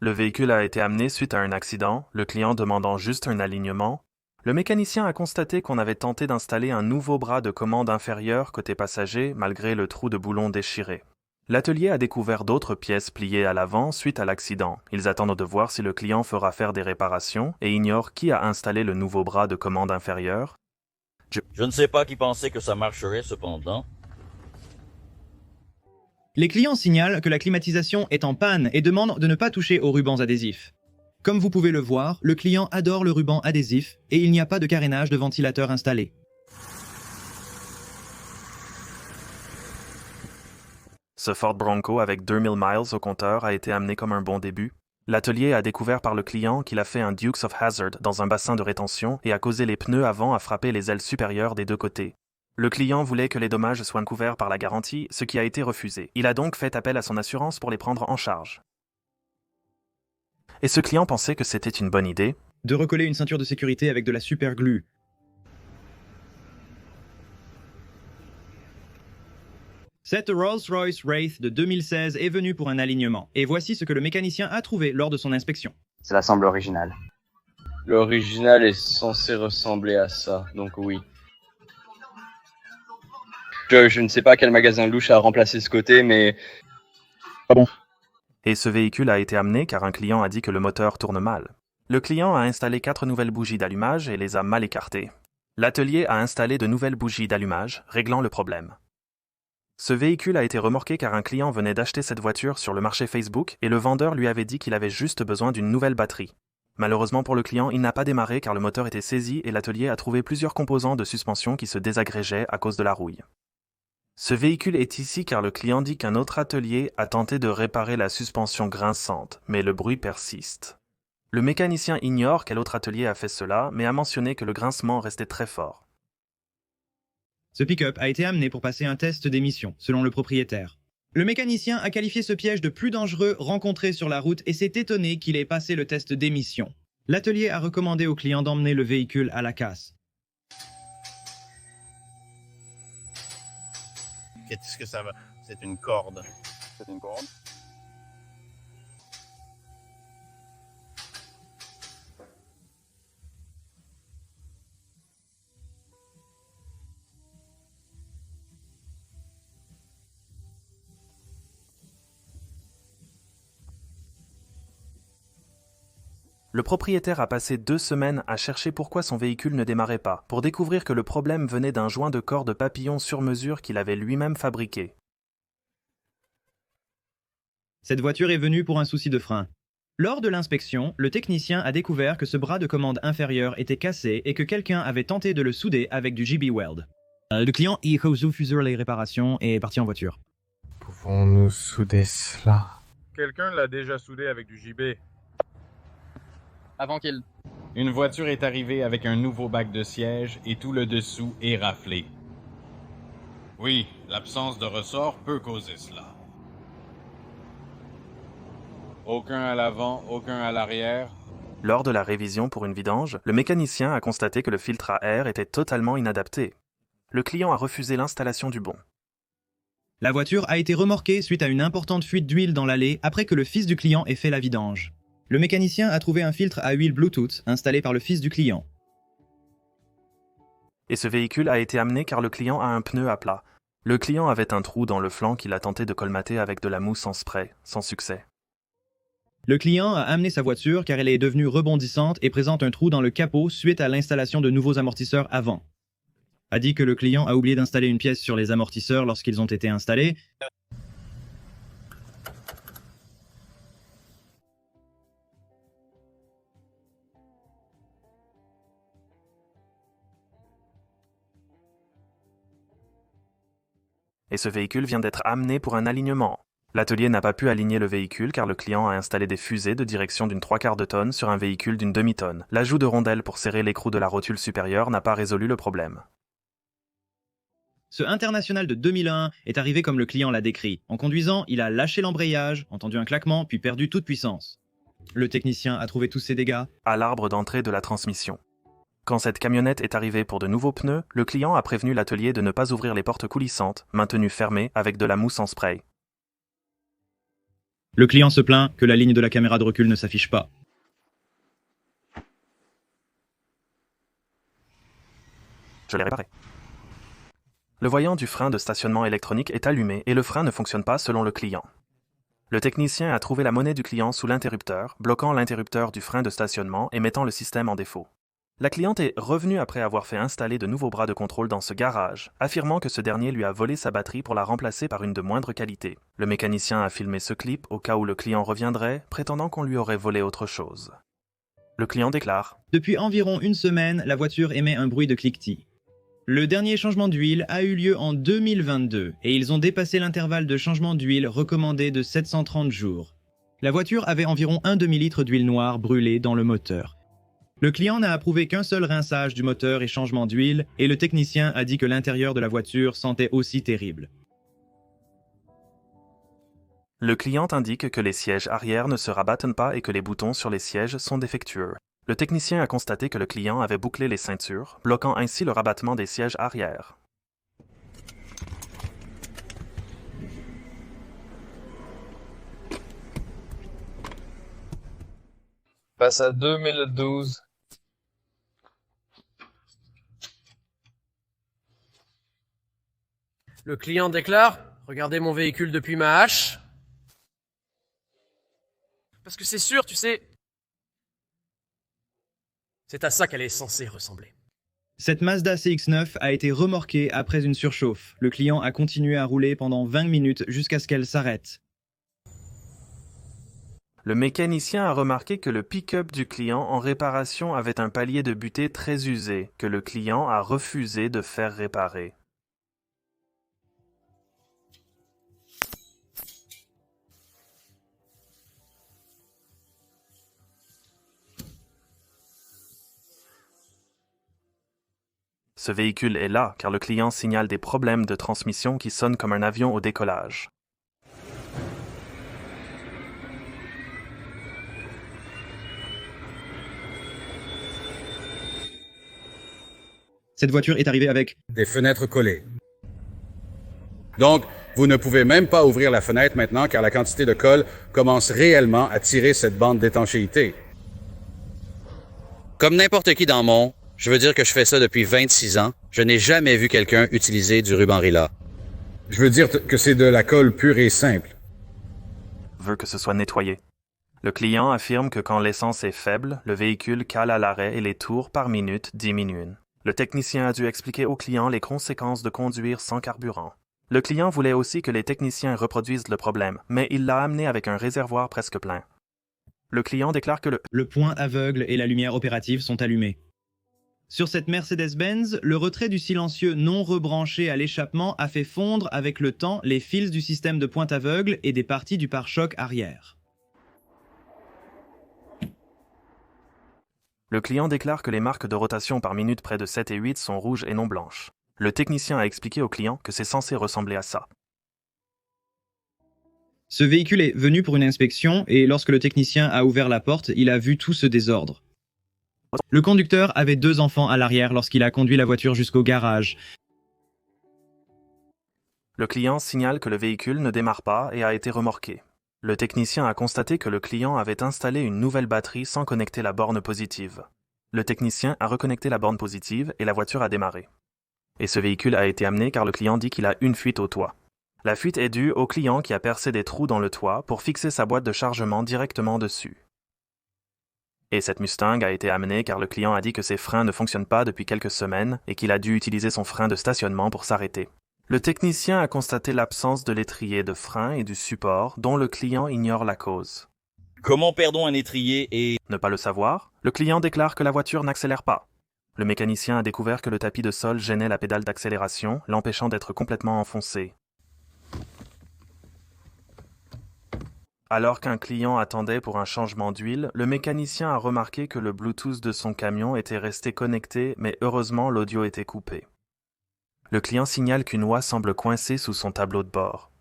Le véhicule a été amené suite à un accident, le client demandant juste un alignement. Le mécanicien a constaté qu'on avait tenté d'installer un nouveau bras de commande inférieur côté passager malgré le trou de boulon déchiré. L'atelier a découvert d'autres pièces pliées à l'avant suite à l'accident. Ils attendent de voir si le client fera faire des réparations et ignorent qui a installé le nouveau bras de commande inférieur. Je ne sais pas qui pensait que ça marcherait cependant. Les clients signalent que la climatisation est en panne et demandent de ne pas toucher aux rubans adhésifs. Comme vous pouvez le voir, le client adore le ruban adhésif et il n'y a pas de carénage de ventilateur installé. Ce Ford Bronco avec 2000 miles au compteur a été amené comme un bon début. L'atelier a découvert par le client qu'il a fait un Dukes of Hazzard dans un bassin de rétention et a causé les pneus avant à frapper les ailes supérieures des deux côtés. Le client voulait que les dommages soient couverts par la garantie, ce qui a été refusé. Il a donc fait appel à son assurance pour les prendre en charge. Et ce client pensait que c'était une bonne idée de recoller une ceinture de sécurité avec de la super glue. Cette Rolls-Royce Wraith de 2016 est venue pour un alignement, et voici ce que le mécanicien a trouvé lors de son inspection. Cela semble original. L'original est censé ressembler à ça, donc oui. Je ne sais pas quel magasin louche a remplacé ce côté, mais... Ah bon. Et ce véhicule a été amené car un client a dit que le moteur tourne mal. Le client a installé 4 nouvelles bougies d'allumage et les a mal écartées. L'atelier a installé de nouvelles bougies d'allumage, réglant le problème. Ce véhicule a été remorqué car un client venait d'acheter cette voiture sur le marché Facebook et le vendeur lui avait dit qu'il avait juste besoin d'une nouvelle batterie. Malheureusement pour le client, il n'a pas démarré car le moteur était saisi et l'atelier a trouvé plusieurs composants de suspension qui se désagrégeaient à cause de la rouille. Ce véhicule est ici car le client dit qu'un autre atelier a tenté de réparer la suspension grinçante, mais le bruit persiste. Le mécanicien ignore quel autre atelier a fait cela, mais a mentionné que le grincement restait très fort. Ce pick-up a été amené pour passer un test d'émission, selon le propriétaire. Le mécanicien a qualifié ce piège de plus dangereux rencontré sur la route et s'est étonné qu'il ait passé le test d'émission. L'atelier a recommandé au client d'emmener le véhicule à la casse. Qu'est-ce que ça va? C'est une corde. C'est une corde? Le propriétaire a passé 2 semaines à chercher pourquoi son véhicule ne démarrait pas, pour découvrir que le problème venait d'un joint de corps de papillon sur mesure qu'il avait lui-même fabriqué. Cette voiture est venue pour un souci de frein. Lors de l'inspection, le technicien a découvert que ce bras de commande inférieur était cassé et que quelqu'un avait tenté de le souder avec du GB Weld. Le client y refusera les réparations et est parti en voiture. Pouvons-nous souder cela? Quelqu'un l'a déjà soudé avec du JB. Avant qu'il... Une voiture est arrivée avec un nouveau bac de siège et tout le dessous est raflé. Oui, l'absence de ressort peut causer cela. Aucun à l'avant, aucun à l'arrière. Lors de la révision pour une vidange, le mécanicien a constaté que le filtre à air était totalement inadapté. Le client a refusé l'installation du bon. La voiture a été remorquée suite à une importante fuite d'huile dans l'allée après que le fils du client ait fait la vidange. Le mécanicien a trouvé un filtre à huile Bluetooth installé par le fils du client. Et ce véhicule a été amené car le client a un pneu à plat. Le client avait un trou dans le flanc qu'il a tenté de colmater avec de la mousse en spray, sans succès. Le client a amené sa voiture car elle est devenue rebondissante et présente un trou dans le capot suite à l'installation de nouveaux amortisseurs avant. A dit que le client a oublié d'installer une pièce sur les amortisseurs lorsqu'ils ont été installés. Et ce véhicule vient d'être amené pour un alignement. L'atelier n'a pas pu aligner le véhicule car le client a installé des fusées de direction d'une 3/4 de tonne sur un véhicule d'une demi-tonne. L'ajout de rondelles pour serrer l'écrou de la rotule supérieure n'a pas résolu le problème. Ce International de 2001 est arrivé comme le client l'a décrit. En conduisant, il a lâché l'embrayage, entendu un claquement, puis perdu toute puissance. Le technicien a trouvé tous ces dégâts à l'arbre d'entrée de la transmission. Quand cette camionnette est arrivée pour de nouveaux pneus, le client a prévenu l'atelier de ne pas ouvrir les portes coulissantes, maintenues fermées avec de la mousse en spray. Le client se plaint que la ligne de la caméra de recul ne s'affiche pas. Je l'ai réparé. Le voyant du frein de stationnement électronique est allumé et le frein ne fonctionne pas selon le client. Le technicien a trouvé la monnaie du client sous l'interrupteur, bloquant l'interrupteur du frein de stationnement et mettant le système en défaut. La cliente est revenue après avoir fait installer de nouveaux bras de contrôle dans ce garage, affirmant que ce dernier lui a volé sa batterie pour la remplacer par une de moindre qualité. Le mécanicien a filmé ce clip au cas où le client reviendrait, prétendant qu'on lui aurait volé autre chose. Le client déclare « Depuis environ une semaine, la voiture émet un bruit de cliquetis. Le dernier changement d'huile a eu lieu en 2022 et ils ont dépassé l'intervalle de changement d'huile recommandé de 730 jours. La voiture avait environ un demi-litre d'huile noire brûlée dans le moteur. Le client n'a approuvé qu'un seul rinçage du moteur et changement d'huile, et le technicien a dit que l'intérieur de la voiture sentait aussi terrible. Le client indique que les sièges arrière ne se rabattent pas et que les boutons sur les sièges sont défectueux. Le technicien a constaté que le client avait bouclé les ceintures, bloquant ainsi le rabattement des sièges arrière. Passe à 2012. Le client déclare « Regardez mon véhicule depuis ma hache. » Parce que c'est sûr, tu sais, c'est à ça qu'elle est censée ressembler. Cette Mazda CX-9 a été remorquée après une surchauffe. Le client a continué à rouler pendant 20 minutes jusqu'à ce qu'elle s'arrête. Le mécanicien a remarqué que le pick-up du client en réparation avait un palier de butée très usé, que le client a refusé de faire réparer. Ce véhicule est là car le client signale des problèmes de transmission qui sonnent comme un avion au décollage. Cette voiture est arrivée avec des fenêtres collées. Donc, vous ne pouvez même pas ouvrir la fenêtre maintenant car la quantité de colle commence réellement à tirer cette bande d'étanchéité. Comme n'importe qui dans mon, je veux dire que je fais ça depuis 26 ans, je n'ai jamais vu quelqu'un utiliser du ruban Rilla. Je veux dire que c'est de la colle pure et simple. Veut que ce soit nettoyé. Le client affirme que quand l'essence est faible, le véhicule cale à l'arrêt et les tours par minute diminuent. Le technicien a dû expliquer au client les conséquences de conduire sans carburant. Le client voulait aussi que les techniciens reproduisent le problème, mais il l'a amené avec un réservoir presque plein. Le client déclare que le point aveugle et la lumière opérative sont allumés. Sur cette Mercedes-Benz, le retrait du silencieux non rebranché à l'échappement a fait fondre avec le temps les fils du système de pointe aveugle et des parties du pare-choc arrière. Le client déclare que les marques de rotation par minute près de 7 et 8 sont rouges et non blanches. Le technicien a expliqué au client que c'est censé ressembler à ça. Ce véhicule est venu pour une inspection et lorsque le technicien a ouvert la porte, il a vu tout ce désordre. Le conducteur avait 2 enfants à l'arrière lorsqu'il a conduit la voiture jusqu'au garage. Le client signale que le véhicule ne démarre pas et a été remorqué. Le technicien a constaté que le client avait installé une nouvelle batterie sans connecter la borne positive. Le technicien a reconnecté la borne positive et la voiture a démarré. Et ce véhicule a été amené car le client dit qu'il a une fuite au toit. La fuite est due au client qui a percé des trous dans le toit pour fixer sa boîte de chargement directement dessus. Et cette Mustang a été amenée car le client a dit que ses freins ne fonctionnent pas depuis quelques semaines et qu'il a dû utiliser son frein de stationnement pour s'arrêter. Le technicien a constaté l'absence de l'étrier de frein et du support dont le client ignore la cause. Comment perdons un étrier et... Ne pas le savoir, le client déclare que la voiture n'accélère pas. Le mécanicien a découvert que le tapis de sol gênait la pédale d'accélération, l'empêchant d'être complètement enfoncé. Alors qu'un client attendait pour un changement d'huile, le mécanicien a remarqué que le Bluetooth de son camion était resté connecté, mais heureusement l'audio était coupé. Le client signale qu'une oie semble coincée sous son tableau de bord.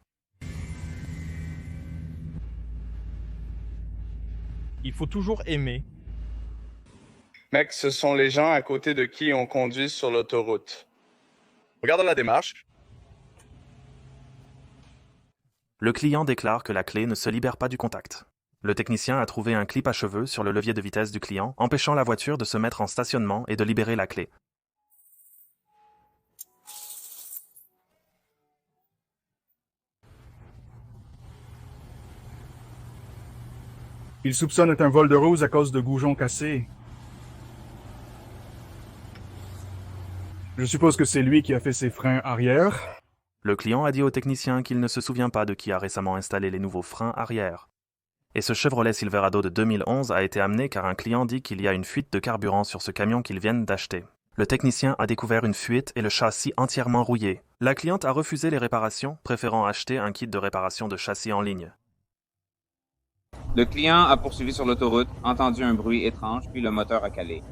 Il faut toujours aimer. Mec, ce sont les gens à côté de qui on conduit sur l'autoroute. Regarde la démarche. Le client déclare que la clé ne se libère pas du contact. Le technicien a trouvé un clip à cheveux sur le levier de vitesse du client, empêchant la voiture de se mettre en stationnement et de libérer la clé. Il soupçonne un vol de rose à cause de goujons cassés. Je suppose que c'est lui qui a fait ses freins arrière. Le client a dit au technicien qu'il ne se souvient pas de qui a récemment installé les nouveaux freins arrière. Et ce Chevrolet Silverado de 2011 a été amené car un client dit qu'il y a une fuite de carburant sur ce camion qu'ils viennent d'acheter. Le technicien a découvert une fuite et le châssis entièrement rouillé. La cliente a refusé les réparations, préférant acheter un kit de réparation de châssis en ligne. Le client a poursuivi sur l'autoroute, entendu un bruit étrange, puis le moteur a calé.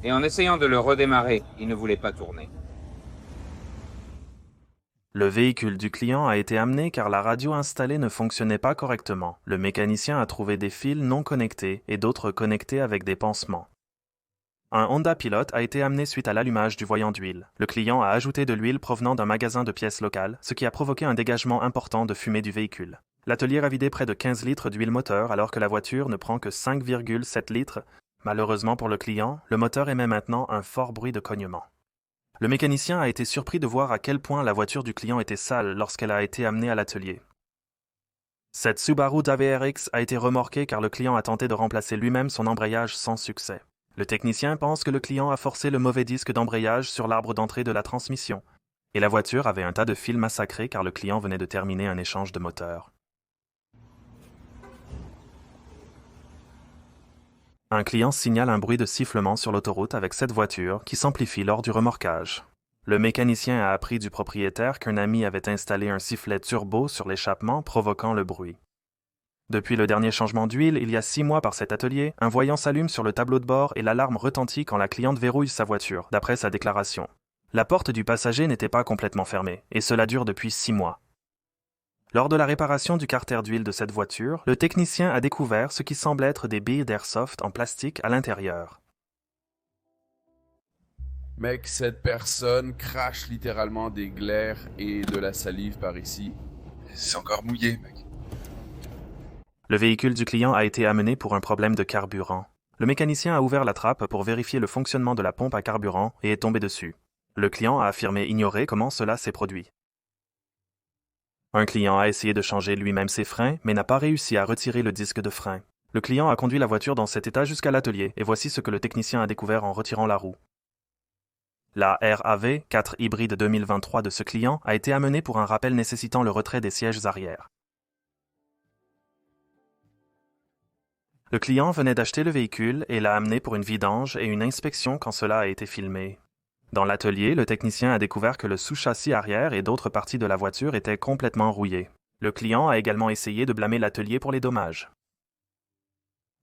Et en essayant de le redémarrer, il ne voulait pas tourner. Le véhicule du client a été amené car la radio installée ne fonctionnait pas correctement. Le mécanicien a trouvé des fils non connectés et d'autres connectés avec des pansements. Un Honda Pilot a été amené suite à l'allumage du voyant d'huile. Le client a ajouté de l'huile provenant d'un magasin de pièces locales, ce qui a provoqué un dégagement important de fumée du véhicule. L'atelier a vidé près de 15 litres d'huile moteur alors que la voiture ne prend que 5,7 litres. Malheureusement pour le client, le moteur émet maintenant un fort bruit de cognement. Le mécanicien a été surpris de voir à quel point la voiture du client était sale lorsqu'elle a été amenée à l'atelier. Cette Subaru WRX a été remorquée car le client a tenté de remplacer lui-même son embrayage sans succès. Le technicien pense que le client a forcé le mauvais disque d'embrayage sur l'arbre d'entrée de la transmission. Et la voiture avait un tas de fils massacrés car le client venait de terminer un échange de moteur. Un client signale un bruit de sifflement sur l'autoroute avec cette voiture qui s'amplifie lors du remorquage. Le mécanicien a appris du propriétaire qu'un ami avait installé un sifflet turbo sur l'échappement provoquant le bruit. Depuis le dernier changement d'huile, il y a 6 mois par cet atelier, un voyant s'allume sur le tableau de bord et l'alarme retentit quand la cliente verrouille sa voiture, d'après sa déclaration. La porte du passager n'était pas complètement fermée, et cela dure depuis 6 mois. Lors de la réparation du carter d'huile de cette voiture, le technicien a découvert ce qui semble être des billes d'airsoft en plastique à l'intérieur. Mec, cette personne crache littéralement des glaires et de la salive par ici. C'est encore mouillé, mec. Le véhicule du client a été amené pour un problème de carburant. Le mécanicien a ouvert la trappe pour vérifier le fonctionnement de la pompe à carburant et est tombé dessus. Le client a affirmé ignorer comment cela s'est produit. Un client a essayé de changer lui-même ses freins, mais n'a pas réussi à retirer le disque de frein. Le client a conduit la voiture dans cet état jusqu'à l'atelier, et voici ce que le technicien a découvert en retirant la roue. La RAV 4 hybride 2023 de ce client a été amenée pour un rappel nécessitant le retrait des sièges arrière. Le client venait d'acheter le véhicule et l'a amené pour une vidange et une inspection quand cela a été filmé. Dans l'atelier, le technicien a découvert que le sous-châssis arrière et d'autres parties de la voiture étaient complètement rouillées. Le client a également essayé de blâmer l'atelier pour les dommages.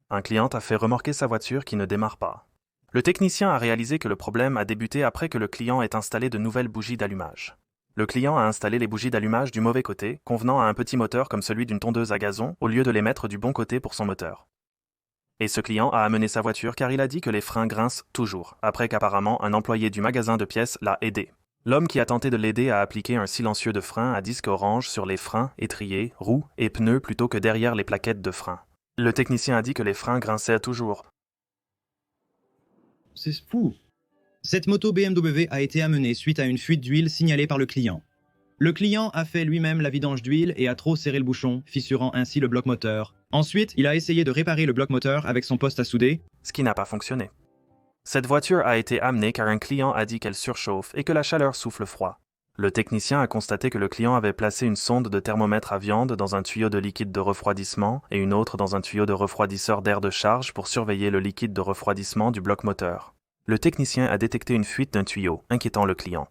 Un client a fait remorquer sa voiture qui ne démarre pas. Le technicien a réalisé que le problème a débuté après que le client ait installé de nouvelles bougies d'allumage. Le client a installé les bougies d'allumage du mauvais côté, convenant à un petit moteur comme celui d'une tondeuse à gazon, au lieu de les mettre du bon côté pour son moteur. Et ce client a amené sa voiture car il a dit que les freins grincent toujours, après qu'apparemment un employé du magasin de pièces l'a aidé. L'homme qui a tenté de l'aider a appliqué un silencieux de frein à disque orange sur les freins, étriers, roues et pneus plutôt que derrière les plaquettes de frein. Le technicien a dit que les freins grinçaient toujours. C'est fou. Cette moto BMW a été amenée suite à une fuite d'huile signalée par le client. Le client a fait lui-même la vidange d'huile et a trop serré le bouchon, fissurant ainsi le bloc moteur. Ensuite, il a essayé de réparer le bloc moteur avec son poste à souder, ce qui n'a pas fonctionné. Cette voiture a été amenée car un client a dit qu'elle surchauffe et que la chaleur souffle froid. Le technicien a constaté que le client avait placé une sonde de thermomètre à viande dans un tuyau de liquide de refroidissement et une autre dans un tuyau de refroidisseur d'air de charge pour surveiller le liquide de refroidissement du bloc moteur. Le technicien a détecté une fuite d'un tuyau, inquiétant le client.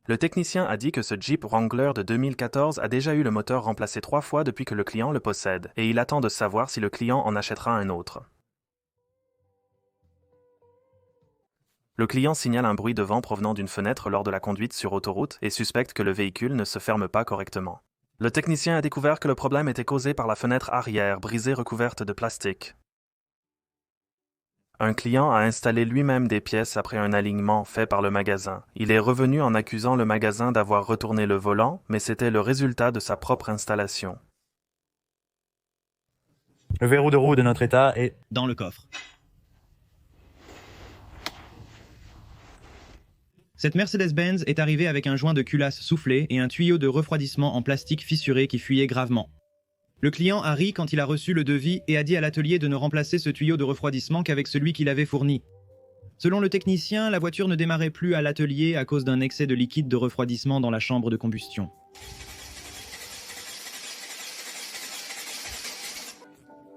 Le technicien a dit que ce Jeep Wrangler de 2014 a déjà eu le moteur remplacé 3 fois depuis que le client le possède, et il attend de savoir si le client en achètera un autre. Le client signale un bruit de vent provenant d'une fenêtre lors de la conduite sur autoroute et suspecte que le véhicule ne se ferme pas correctement. Le technicien a découvert que le problème était causé par la fenêtre arrière brisée recouverte de plastique. Un client a installé lui-même des pièces après un alignement fait par le magasin. Il est revenu en accusant le magasin d'avoir retourné le volant, mais c'était le résultat de sa propre installation. Le verrou de roue de notre état est dans le coffre. Cette Mercedes-Benz est arrivée avec un joint de culasse soufflé et un tuyau de refroidissement en plastique fissuré qui fuyait gravement. Le client a ri quand il a reçu le devis et a dit à l'atelier de ne remplacer ce tuyau de refroidissement qu'avec celui qu'il avait fourni. Selon le technicien, la voiture ne démarrait plus à l'atelier à cause d'un excès de liquide de refroidissement dans la chambre de combustion.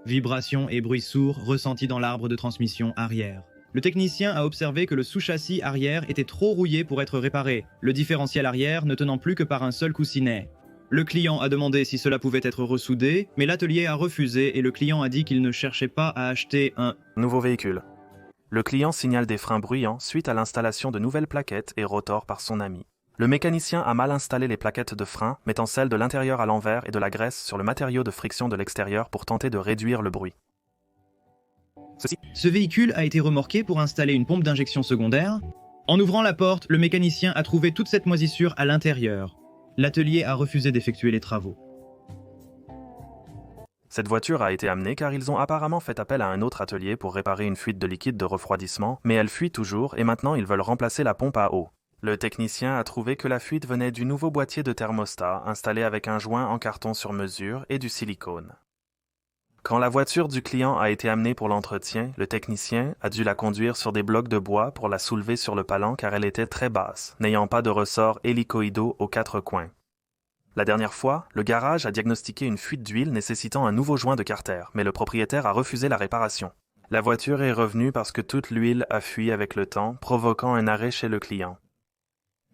Vibrations et bruits sourds ressentis dans l'arbre de transmission arrière. Le technicien a observé que le sous-châssis arrière était trop rouillé pour être réparé, le différentiel arrière ne tenant plus que par un seul coussinet. Le client a demandé si cela pouvait être ressoudé, mais l'atelier a refusé et le client a dit qu'il ne cherchait pas à acheter un nouveau véhicule. Le client signale des freins bruyants suite à l'installation de nouvelles plaquettes et rotors par son ami. Le mécanicien a mal installé les plaquettes de frein, mettant celles de l'intérieur à l'envers et de la graisse sur le matériau de friction de l'extérieur pour tenter de réduire le bruit. Ce véhicule a été remorqué pour installer une pompe d'injection secondaire. En ouvrant la porte, le mécanicien a trouvé toute cette moisissure à l'intérieur. L'atelier a refusé d'effectuer les travaux. Cette voiture a été amenée car ils ont apparemment fait appel à un autre atelier pour réparer une fuite de liquide de refroidissement, mais elle fuit toujours et maintenant ils veulent remplacer la pompe à eau. Le technicien a trouvé que la fuite venait du nouveau boîtier de thermostat installé avec un joint en carton sur mesure et du silicone. Quand la voiture du client a été amenée pour l'entretien, le technicien a dû la conduire sur des blocs de bois pour la soulever sur le palan car elle était très basse, n'ayant pas de ressorts hélicoïdaux aux 4 coins. La dernière fois, le garage a diagnostiqué une fuite d'huile nécessitant un nouveau joint de carter, mais le propriétaire a refusé la réparation. La voiture est revenue parce que toute l'huile a fui avec le temps, provoquant un arrêt chez le client.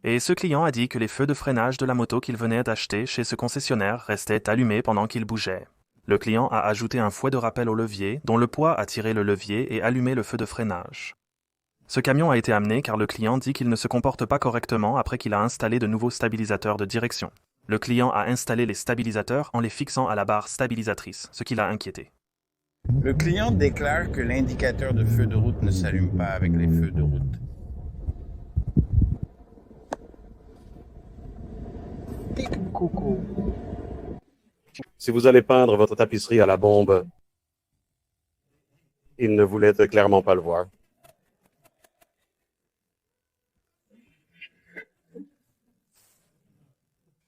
Et ce client a dit que les feux de freinage de la moto qu'il venait d'acheter chez ce concessionnaire restaient allumés pendant qu'il bougeait. Le client a ajouté un fouet de rappel au levier, dont le poids a tiré le levier et allumé le feu de freinage. Ce camion a été amené car le client dit qu'il ne se comporte pas correctement après qu'il a installé de nouveaux stabilisateurs de direction. Le client a installé les stabilisateurs en les fixant à la barre stabilisatrice, ce qui l'a inquiété. Le client déclare que l'indicateur de feu de route ne s'allume pas avec les feux de route. Coucou. Si vous allez peindre votre tapisserie à la bombe, il ne voulait clairement pas le voir.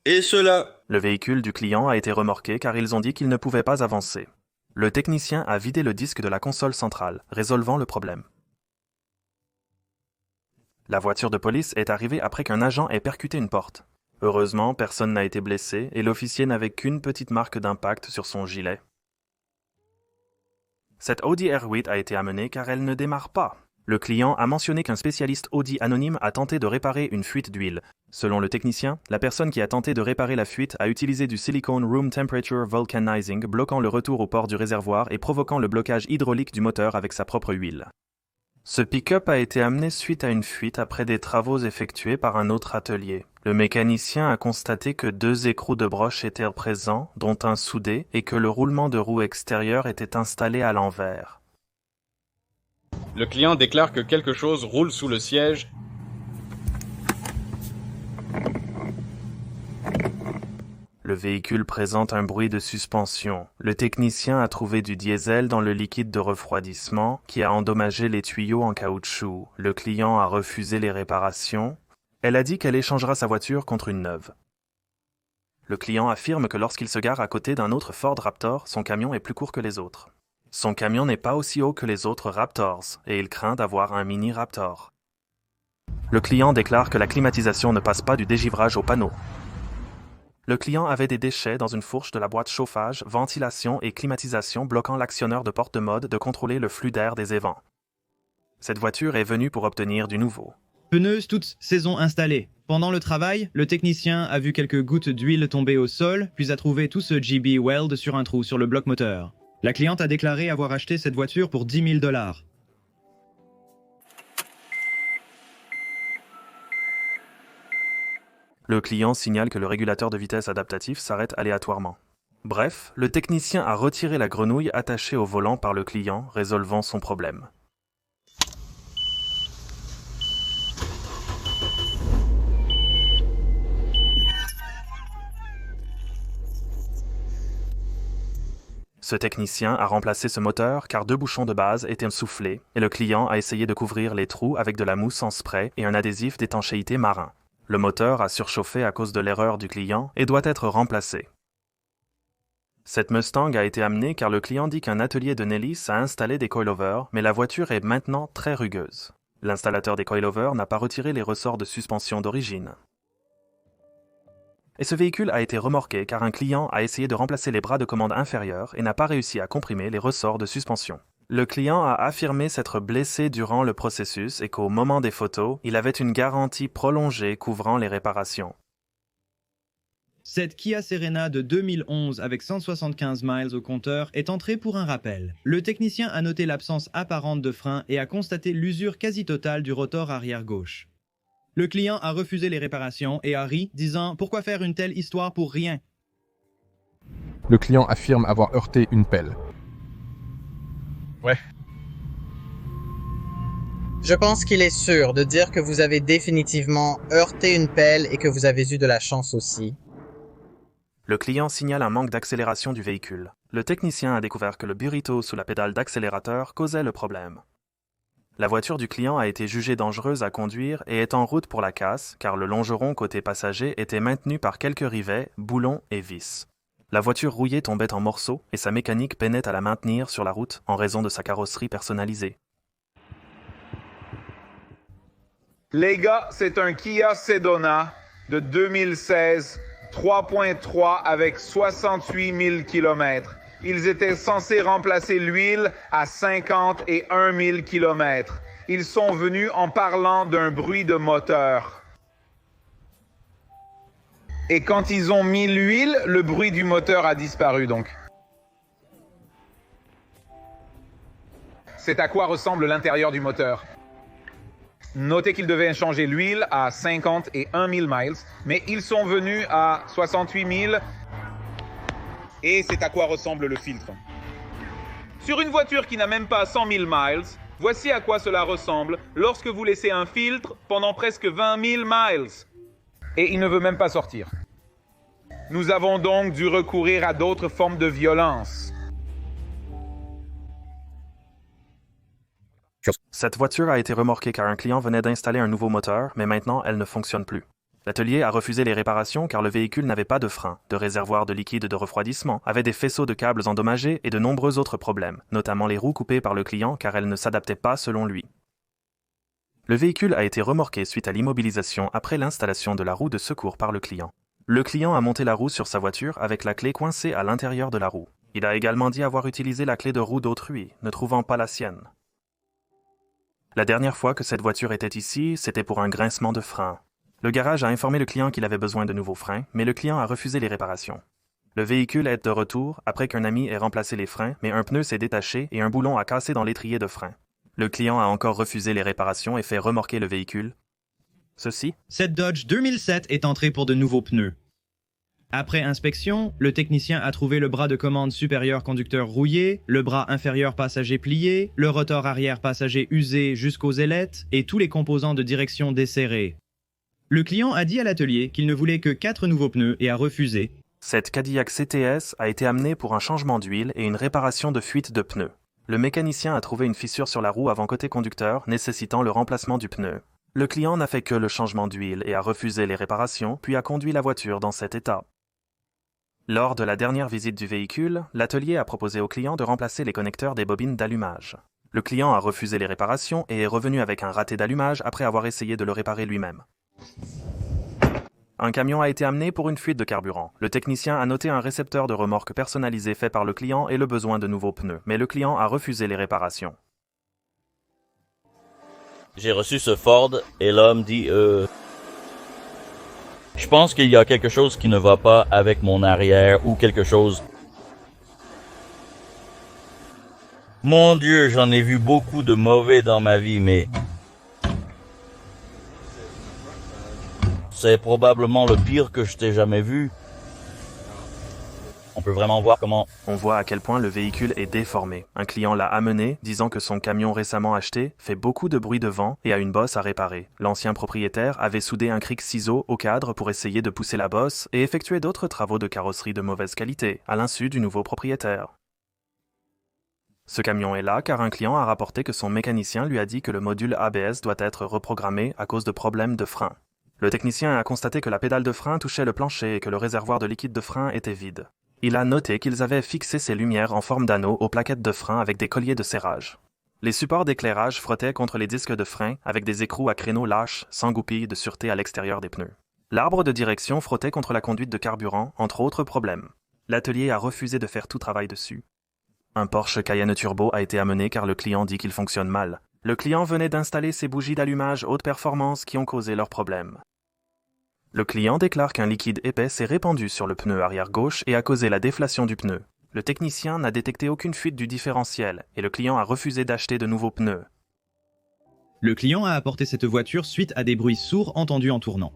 Et cela? Le véhicule du client a été remorqué car ils ont dit qu'ils ne pouvaient pas avancer. Le technicien a vidé le disque de la console centrale, résolvant le problème. La voiture de police est arrivée après qu'un agent ait percuté une porte. Heureusement, personne n'a été blessé et l'officier n'avait qu'une petite marque d'impact sur son gilet. Cette Audi R8 a été amenée car elle ne démarre pas. Le client a mentionné qu'un spécialiste Audi anonyme a tenté de réparer une fuite d'huile. Selon le technicien, la personne qui a tenté de réparer la fuite a utilisé du silicone room temperature vulcanizing, bloquant le retour au port du réservoir et provoquant le blocage hydraulique du moteur avec sa propre huile. Ce pick-up a été amené suite à une fuite après des travaux effectués par un autre atelier. Le mécanicien a constaté que 2 écrous de broche étaient présents, dont un soudé, et que le roulement de roue extérieur était installé à l'envers. Le client déclare que quelque chose roule sous le siège. Le véhicule présente un bruit de suspension. Le technicien a trouvé du diesel dans le liquide de refroidissement qui a endommagé les tuyaux en caoutchouc. Le client a refusé les réparations. Elle a dit qu'elle échangera sa voiture contre une neuve. Le client affirme que lorsqu'il se gare à côté d'un autre Ford Raptor, son camion est plus court que les autres. Son camion n'est pas aussi haut que les autres Raptors et il craint d'avoir un mini Raptor. Le client déclare que la climatisation ne passe pas du dégivrage au panneau. Le client avait des déchets dans une fourche de la boîte chauffage, ventilation et climatisation bloquant l'actionneur de porte de mode de contrôler le flux d'air des évents. Cette voiture est venue pour obtenir du nouveau. Pneus toutes saisons installées. Pendant le travail, le technicien a vu quelques gouttes d'huile tomber au sol, puis a trouvé tout ce GB Weld sur un trou sur le bloc moteur. La cliente a déclaré avoir acheté cette voiture pour 10 000 $. Le client signale que le régulateur de vitesse adaptatif s'arrête aléatoirement. Bref, le technicien a retiré la grenouille attachée au volant par le client, résolvant son problème. Ce technicien a remplacé ce moteur car 2 bouchons de base étaient soufflés et le client a essayé de couvrir les trous avec de la mousse en spray et un adhésif d'étanchéité marin. Le moteur a surchauffé à cause de l'erreur du client et doit être remplacé. Cette Mustang a été amenée car le client dit qu'un atelier de Nellis a installé des coilovers, mais la voiture est maintenant très rugueuse. L'installateur des coilovers n'a pas retiré les ressorts de suspension d'origine. Et ce véhicule a été remorqué car un client a essayé de remplacer les bras de commande inférieurs et n'a pas réussi à comprimer les ressorts de suspension. Le client a affirmé s'être blessé durant le processus et qu'au moment des photos, il avait une garantie prolongée couvrant les réparations. Cette Kia Serena de 2011 avec 175 miles au compteur est entrée pour un rappel. Le technicien a noté l'absence apparente de frein et a constaté l'usure quasi totale du rotor arrière gauche. Le client a refusé les réparations et a ri, disant « Pourquoi faire une telle histoire pour rien ?» Le client affirme avoir heurté une pelle. Ouais. Je pense qu'il est sûr de dire que vous avez définitivement heurté une pelle et que vous avez eu de la chance aussi. Le client signale un manque d'accélération du véhicule. Le technicien a découvert que le burrito sous la pédale d'accélérateur causait le problème. La voiture du client a été jugée dangereuse à conduire et est en route pour la casse car le longeron côté passager était maintenu par quelques rivets, boulons et vis. La voiture rouillée tombait en morceaux et sa mécanique peinait à la maintenir sur la route en raison de sa carrosserie personnalisée. Les gars, c'est un Kia Sedona de 2016, 3.3 avec 68 000 km. Ils étaient censés remplacer l'huile à 50 et 1 000 km. Ils sont venus en parlant d'un bruit de moteur. Et quand ils ont mis l'huile, le bruit du moteur a disparu donc. C'est à quoi ressemble l'intérieur du moteur. Notez qu'ils devaient changer l'huile à 50 et 1 000 miles, mais ils sont venus à 68 000 et c'est à quoi ressemble le filtre. Sur une voiture qui n'a même pas 100 000 miles, voici à quoi cela ressemble lorsque vous laissez un filtre pendant presque 20 000 miles. Et il ne veut même pas sortir. Nous avons donc dû recourir à d'autres formes de violence. Cette voiture a été remorquée car un client venait d'installer un nouveau moteur, mais maintenant elle ne fonctionne plus. L'atelier a refusé les réparations car le véhicule n'avait pas de frein, de réservoir de liquide de refroidissement, avait des faisceaux de câbles endommagés et de nombreux autres problèmes, notamment les roues coupées par le client car elles ne s'adaptaient pas selon lui. Le véhicule a été remorqué suite à l'immobilisation après l'installation de la roue de secours par le client. Le client a monté la roue sur sa voiture avec la clé coincée à l'intérieur de la roue. Il a également dit avoir utilisé la clé de roue d'autrui, ne trouvant pas la sienne. La dernière fois que cette voiture était ici, c'était pour un grincement de frein. Le garage a informé le client qu'il avait besoin de nouveaux freins, mais le client a refusé les réparations. Le véhicule est de retour après qu'un ami ait remplacé les freins, mais un pneu s'est détaché et un boulon a cassé dans l'étrier de frein. Le client a encore refusé les réparations et fait remorquer le véhicule. Ceci. Cette Dodge 2007 est entrée pour de nouveaux pneus. Après inspection, le technicien a trouvé le bras de commande supérieur conducteur rouillé, le bras inférieur passager plié, le rotor arrière passager usé jusqu'aux ailettes et tous les composants de direction desserrés. Le client a dit à l'atelier qu'il ne voulait que 4 nouveaux pneus et a refusé. Cette Cadillac CTS a été amenée pour un changement d'huile et une réparation de fuite de pneus. Le mécanicien a trouvé une fissure sur la roue avant côté conducteur, nécessitant le remplacement du pneu. Le client n'a fait que le changement d'huile et a refusé les réparations, puis a conduit la voiture dans cet état. Lors de la dernière visite du véhicule, l'atelier a proposé au client de remplacer les connecteurs des bobines d'allumage. Le client a refusé les réparations et est revenu avec un raté d'allumage après avoir essayé de le réparer lui-même. Un camion a été amené pour une fuite de carburant. Le technicien a noté un récepteur de remorque personnalisé fait par le client et le besoin de nouveaux pneus, mais le client a refusé les réparations. J'ai reçu ce Ford et l'homme dit je pense qu'il y a quelque chose qui ne va pas avec mon arrière ou quelque chose. Mon Dieu, j'en ai vu beaucoup de mauvais dans ma vie, mais c'est probablement le pire que je t'ai jamais vu. On peut vraiment voir comment... On voit à quel point le véhicule est déformé. Un client l'a amené, disant que son camion récemment acheté fait beaucoup de bruit de vent et a une bosse à réparer. L'ancien propriétaire avait soudé un cric ciseau au cadre pour essayer de pousser la bosse et effectuer d'autres travaux de carrosserie de mauvaise qualité, à l'insu du nouveau propriétaire. Ce camion est là car un client a rapporté que son mécanicien lui a dit que le module ABS doit être reprogrammé à cause de problèmes de frein. Le technicien a constaté que la pédale de frein touchait le plancher et que le réservoir de liquide de frein était vide. Il a noté qu'ils avaient fixé ces lumières en forme d'anneau aux plaquettes de frein avec des colliers de serrage. Les supports d'éclairage frottaient contre les disques de frein avec des écrous à créneaux lâches sans goupilles de sûreté à l'extérieur des pneus. L'arbre de direction frottait contre la conduite de carburant, entre autres problèmes. L'atelier a refusé de faire tout travail dessus. Un Porsche Cayenne Turbo a été amené car le client dit qu'il fonctionne mal. Le client venait d'installer ses bougies d'allumage haute performance qui ont causé leurs problèmes. Le client déclare qu'un liquide épais s'est répandu sur le pneu arrière gauche et a causé la déflation du pneu. Le technicien n'a détecté aucune fuite du différentiel et le client a refusé d'acheter de nouveaux pneus. Le client a apporté cette voiture suite à des bruits sourds entendus en tournant.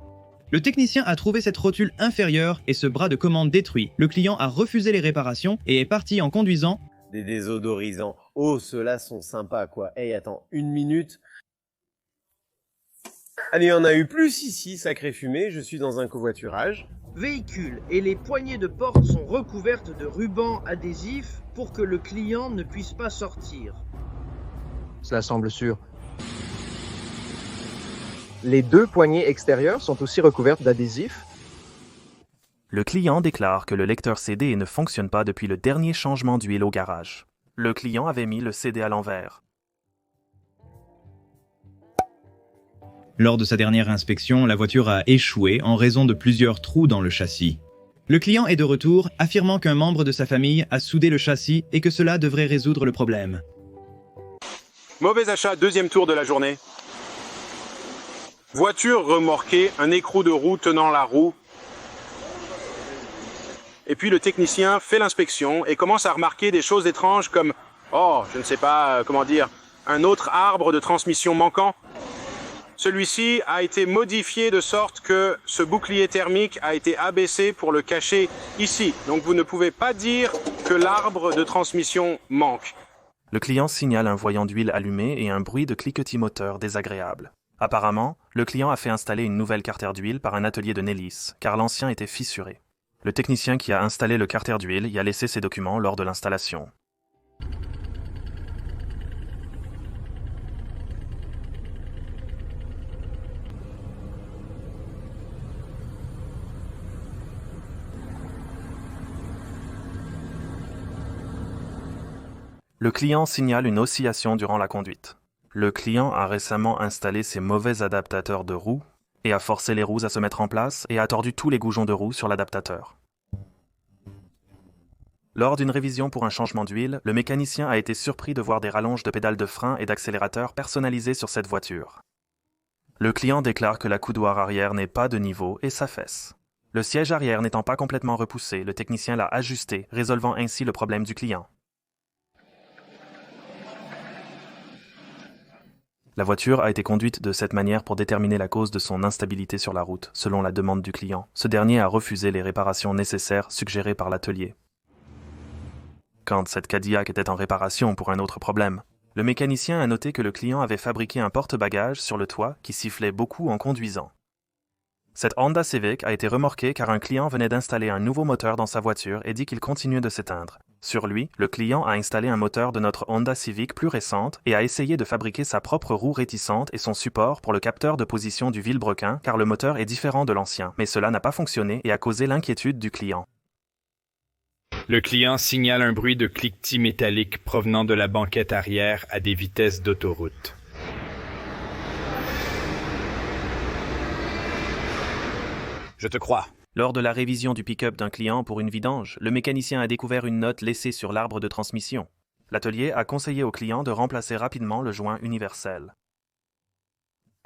Le technicien a trouvé cette rotule inférieure et ce bras de commande détruit. Le client a refusé les réparations et est parti en conduisant. Des désodorisants. Oh, ceux-là sont sympas, quoi. Hey, attends, 1 minute. Ah, mais il y en a eu plus ici, sacré fumée, je suis dans un covoiturage. Véhicule et les poignées de porte sont recouvertes de rubans adhésifs pour que le client ne puisse pas sortir. Cela semble sûr. Les 2 poignées extérieures sont aussi recouvertes d'adhésifs. Le client déclare que le lecteur CD ne fonctionne pas depuis le dernier changement d'huile au garage. Le client avait mis le CD à l'envers. Lors de sa dernière inspection, la voiture a échoué en raison de plusieurs trous dans le châssis. Le client est de retour, affirmant qu'un membre de sa famille a soudé le châssis et que cela devrait résoudre le problème. Mauvais achat, 2e tour de la journée. Voiture remorquée, un écrou de roue tenant la roue. Et puis le technicien fait l'inspection et commence à remarquer des choses étranges comme, oh, je ne sais pas comment dire, un autre arbre de transmission manquant. Celui-ci a été modifié de sorte que ce bouclier thermique a été abaissé pour le cacher ici. Donc vous ne pouvez pas dire que l'arbre de transmission manque. Le client signale un voyant d'huile allumé et un bruit de cliquetis moteur désagréable. Apparemment, le client a fait installer une nouvelle carter d'huile par un atelier de Nellis, car l'ancien était fissuré. Le technicien qui a installé le carter d'huile y a laissé ses documents lors de l'installation. Le client signale une oscillation durant la conduite. Le client a récemment installé ses mauvais adaptateurs de roues et a forcé les roues à se mettre en place et a tordu tous les goujons de roues sur l'adaptateur. Lors d'une révision pour un changement d'huile, le mécanicien a été surpris de voir des rallonges de pédales de frein et d'accélérateur personnalisées sur cette voiture. Le client déclare que la coudoir arrière n'est pas de niveau et s'affaisse. Le siège arrière n'étant pas complètement repoussé, le technicien l'a ajusté, résolvant ainsi le problème du client. La voiture a été conduite de cette manière pour déterminer la cause de son instabilité sur la route, selon la demande du client. Ce dernier a refusé les réparations nécessaires suggérées par l'atelier. Quand cette Cadillac était en réparation pour un autre problème, le mécanicien a noté que le client avait fabriqué un porte-bagages sur le toit qui sifflait beaucoup en conduisant. Cette Honda Civic a été remorquée car un client venait d'installer un nouveau moteur dans sa voiture et dit qu'il continuait de s'éteindre. Sur lui, le client a installé un moteur de notre Honda Civic plus récente et a essayé de fabriquer sa propre roue réticente et son support pour le capteur de position du vilebrequin car le moteur est différent de l'ancien, mais cela n'a pas fonctionné et a causé l'inquiétude du client. Le client signale un bruit de cliquetis métallique provenant de la banquette arrière à des vitesses d'autoroute. Je te crois. Lors de la révision du pick-up d'un client pour une vidange, le mécanicien a découvert une note laissée sur l'arbre de transmission. L'atelier a conseillé au client de remplacer rapidement le joint universel.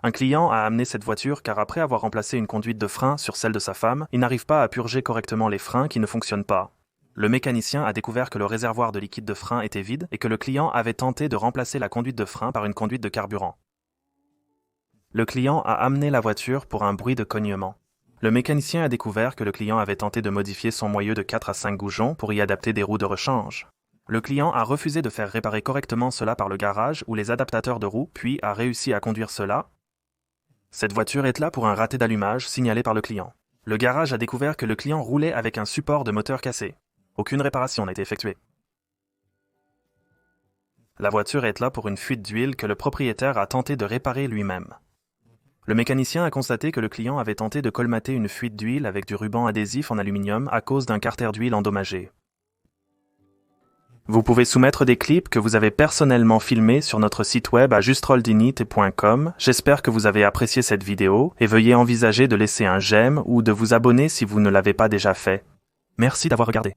Un client a amené cette voiture car après avoir remplacé une conduite de frein sur celle de sa femme, il n'arrive pas à purger correctement les freins qui ne fonctionnent pas. Le mécanicien a découvert que le réservoir de liquide de frein était vide et que le client avait tenté de remplacer la conduite de frein par une conduite de carburant. Le client a amené la voiture pour un bruit de cognement. Le mécanicien a découvert que le client avait tenté de modifier son moyeu de 4 à 5 goujons pour y adapter des roues de rechange. Le client a refusé de faire réparer correctement cela par le garage ou les adaptateurs de roues, puis a réussi à conduire cela. Cette voiture est là pour un raté d'allumage signalé par le client. Le garage a découvert que le client roulait avec un support de moteur cassé. Aucune réparation n'a été effectuée. La voiture est là pour une fuite d'huile que le propriétaire a tenté de réparer lui-même. Le mécanicien a constaté que le client avait tenté de colmater une fuite d'huile avec du ruban adhésif en aluminium à cause d'un carter d'huile endommagé. Vous pouvez soumettre des clips que vous avez personnellement filmés sur notre site web à justroldinit.com. J'espère que vous avez apprécié cette vidéo et veuillez envisager de laisser un j'aime ou de vous abonner si vous ne l'avez pas déjà fait. Merci d'avoir regardé.